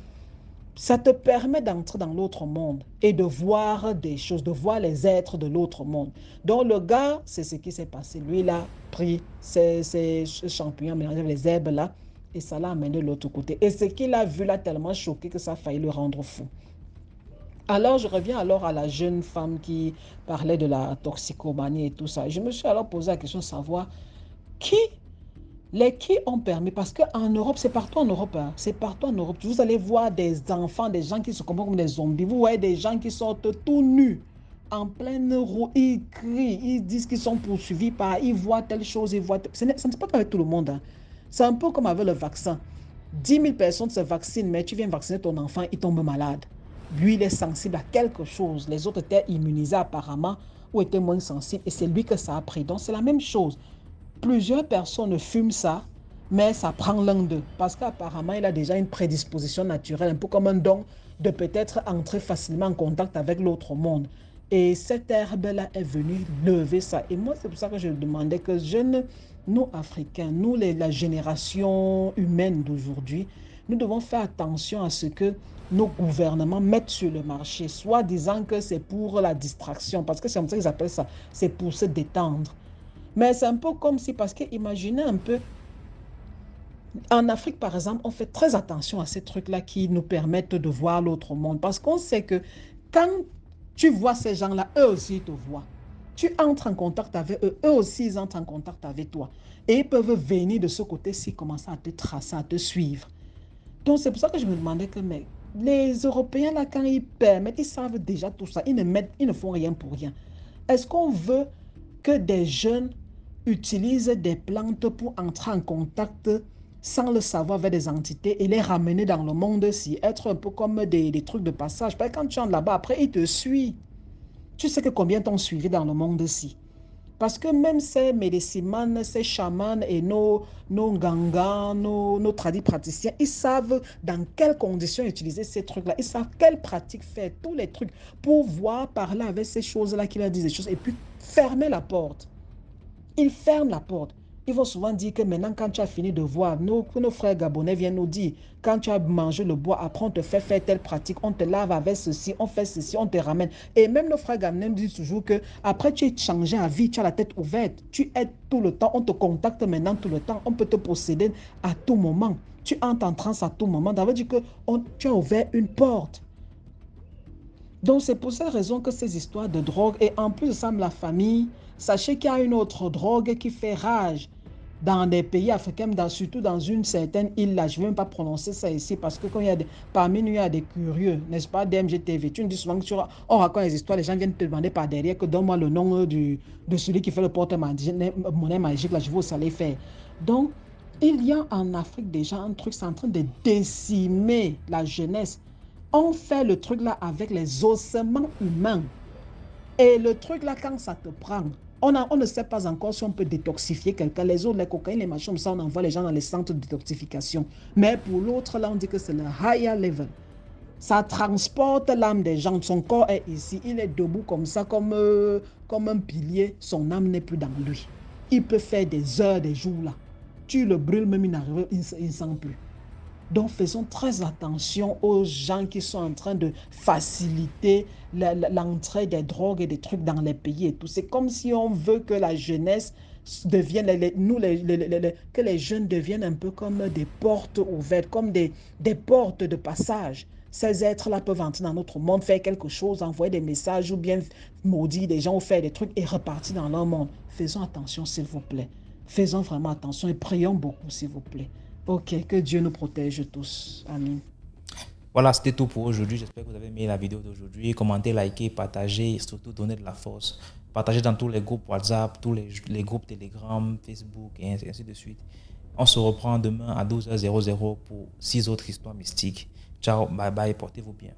ça te permet d'entrer dans l'autre monde et de voir des choses, de voir les êtres de l'autre monde. Donc le gars, c'est ce qui s'est passé. Lui, il a pris ces champignons mélangés avec les herbes là et ça l'a amené de l'autre côté. Et ce qu'il a vu l'a tellement choqué que ça a failli le rendre fou. Alors, je reviens alors à la jeune femme qui parlait de la toxicomanie et tout ça. Je me suis alors posé la question de savoir qui, qui ont permis, parce qu'en Europe, c'est partout en Europe, hein, c'est partout en Europe. Vous allez voir des enfants, des gens qui se comportent comme des zombies. Vous voyez des gens qui sortent tout nus, en pleine roue, ils crient, ils disent qu'ils sont poursuivis par, ils voient telle chose, ils voient... Ça ne se passe pas avec tout le monde, hein. C'est un peu comme avec le vaccin. 10 000 personnes se vaccinent, mais tu viens vacciner ton enfant, il tombe malade. Lui, il est sensible à quelque chose. Les autres étaient immunisés apparemment ou étaient moins sensibles et c'est lui que ça a pris. Donc, c'est la même chose. Plusieurs personnes fument ça, mais ça prend l'un d'eux parce qu'apparemment, il a déjà une prédisposition naturelle, un peu comme un don de peut-être entrer facilement en contact avec l'autre monde. Et cette herbe-là est venue lever ça. Et moi, c'est pour ça que je demandais que jeunes, nous, Africains, nous, la génération humaine d'aujourd'hui, nous devons faire attention à ce que nos gouvernements mettent sur le marché, soit disant que c'est pour la distraction, parce que c'est comme ça qu'ils appellent ça, c'est pour se détendre. Mais c'est un peu comme si, parce que imaginez un peu, en Afrique, par exemple, on fait très attention à ces trucs-là qui nous permettent de voir l'autre monde. Parce qu'on sait que quand tu vois ces gens-là, eux aussi ils te voient. Tu entres en contact avec eux, eux aussi ils entrent en contact avec toi. Et ils peuvent venir de ce côté-ci, commencer à te tracer, à te suivre. Donc c'est pour ça que je me demandais que mais, les Européens, là, quand ils permettent, ils savent déjà tout ça. Ils ne font rien pour rien. Est-ce qu'on veut que des jeunes utilisent des plantes pour entrer en contact sans le savoir avec des entités et les ramener dans le monde-ci, être un peu comme des trucs de passage. Parce que quand tu entres là-bas, après, ils te suivent. Tu sais que combien t'ont suivi dans le monde-ci. Parce que même ces médecimans, ces chamans et nos gangans, nos praticiens, ils savent dans quelles conditions utiliser ces trucs-là. Ils savent quelles pratiques faire, tous les trucs, pour voir parler avec ces choses-là qui leur disent des choses et puis fermer la porte. Ils ferment la porte. Ils vont souvent dire que maintenant, quand tu as fini de voir, nos frères gabonais viennent nous dire, quand tu as mangé le bois, après on te fait faire telle pratique, on te lave avec ceci, on fait ceci, on te ramène. Et même nos frères gabonais disent toujours que après tu es changé à vie, tu as la tête ouverte, tu es tout le temps, on te contacte maintenant tout le temps, on peut te posséder à tout moment. Tu entres en transe à tout moment. Ça veut dire que tu as ouvert une porte. Donc, c'est pour cette raison que ces histoires de drogue, et en plus de ça, la famille, sachez qu'il y a une autre drogue qui fait rage dans des pays africains, surtout dans une certaine île là. Je ne vais même pas prononcer ça ici parce que quand parmi nous, il y a des curieux, n'est-ce pas, DMGTV. Tu me dis souvent que on raconte les histoires, les gens viennent te demander par derrière que donne-moi le nom de celui qui fait le porte-monnaie magique, là, je vais aussi aller faire. Donc, il y a en Afrique déjà un truc, c'est en train de décimer la jeunesse. On fait le truc là avec les ossements humains. Et le truc là, quand ça te prend, on ne sait pas encore si on peut détoxifier quelqu'un. Les autres, les cocaïnes, les machins, ça, on envoie les gens dans les centres de détoxification. Mais pour l'autre, là, on dit que c'est le higher level. Ça transporte l'âme des gens. Son corps est ici. Il est debout comme ça, comme un pilier. Son âme n'est plus dans lui. Il peut faire des heures, des jours là. Tu le brûles, même il ne sent plus. Donc, faisons très attention aux gens qui sont en train de faciliter l'entrée des drogues et des trucs dans les pays et tout. C'est comme si on veut que la jeunesse devienne, que les jeunes deviennent un peu comme des portes ouvertes, comme des portes de passage. ces êtres-là peuvent entrer dans notre monde, faire quelque chose, envoyer des messages ou bien maudire des gens ou faire des trucs et repartir dans leur monde. Faisons attention, s'il vous plaît. Faisons vraiment attention et prions beaucoup, s'il vous plaît. Ok, que Dieu nous protège tous. Amen. Voilà, c'était tout pour aujourd'hui. J'espère que vous avez aimé la vidéo d'aujourd'hui. Commentez, likez, partagez et surtout donnez de la force. Partagez dans tous les groupes WhatsApp, tous les groupes Telegram, Facebook et ainsi de suite. On se reprend demain à 12h00 pour 6 autres histoires mystiques. Ciao, bye bye, portez-vous bien.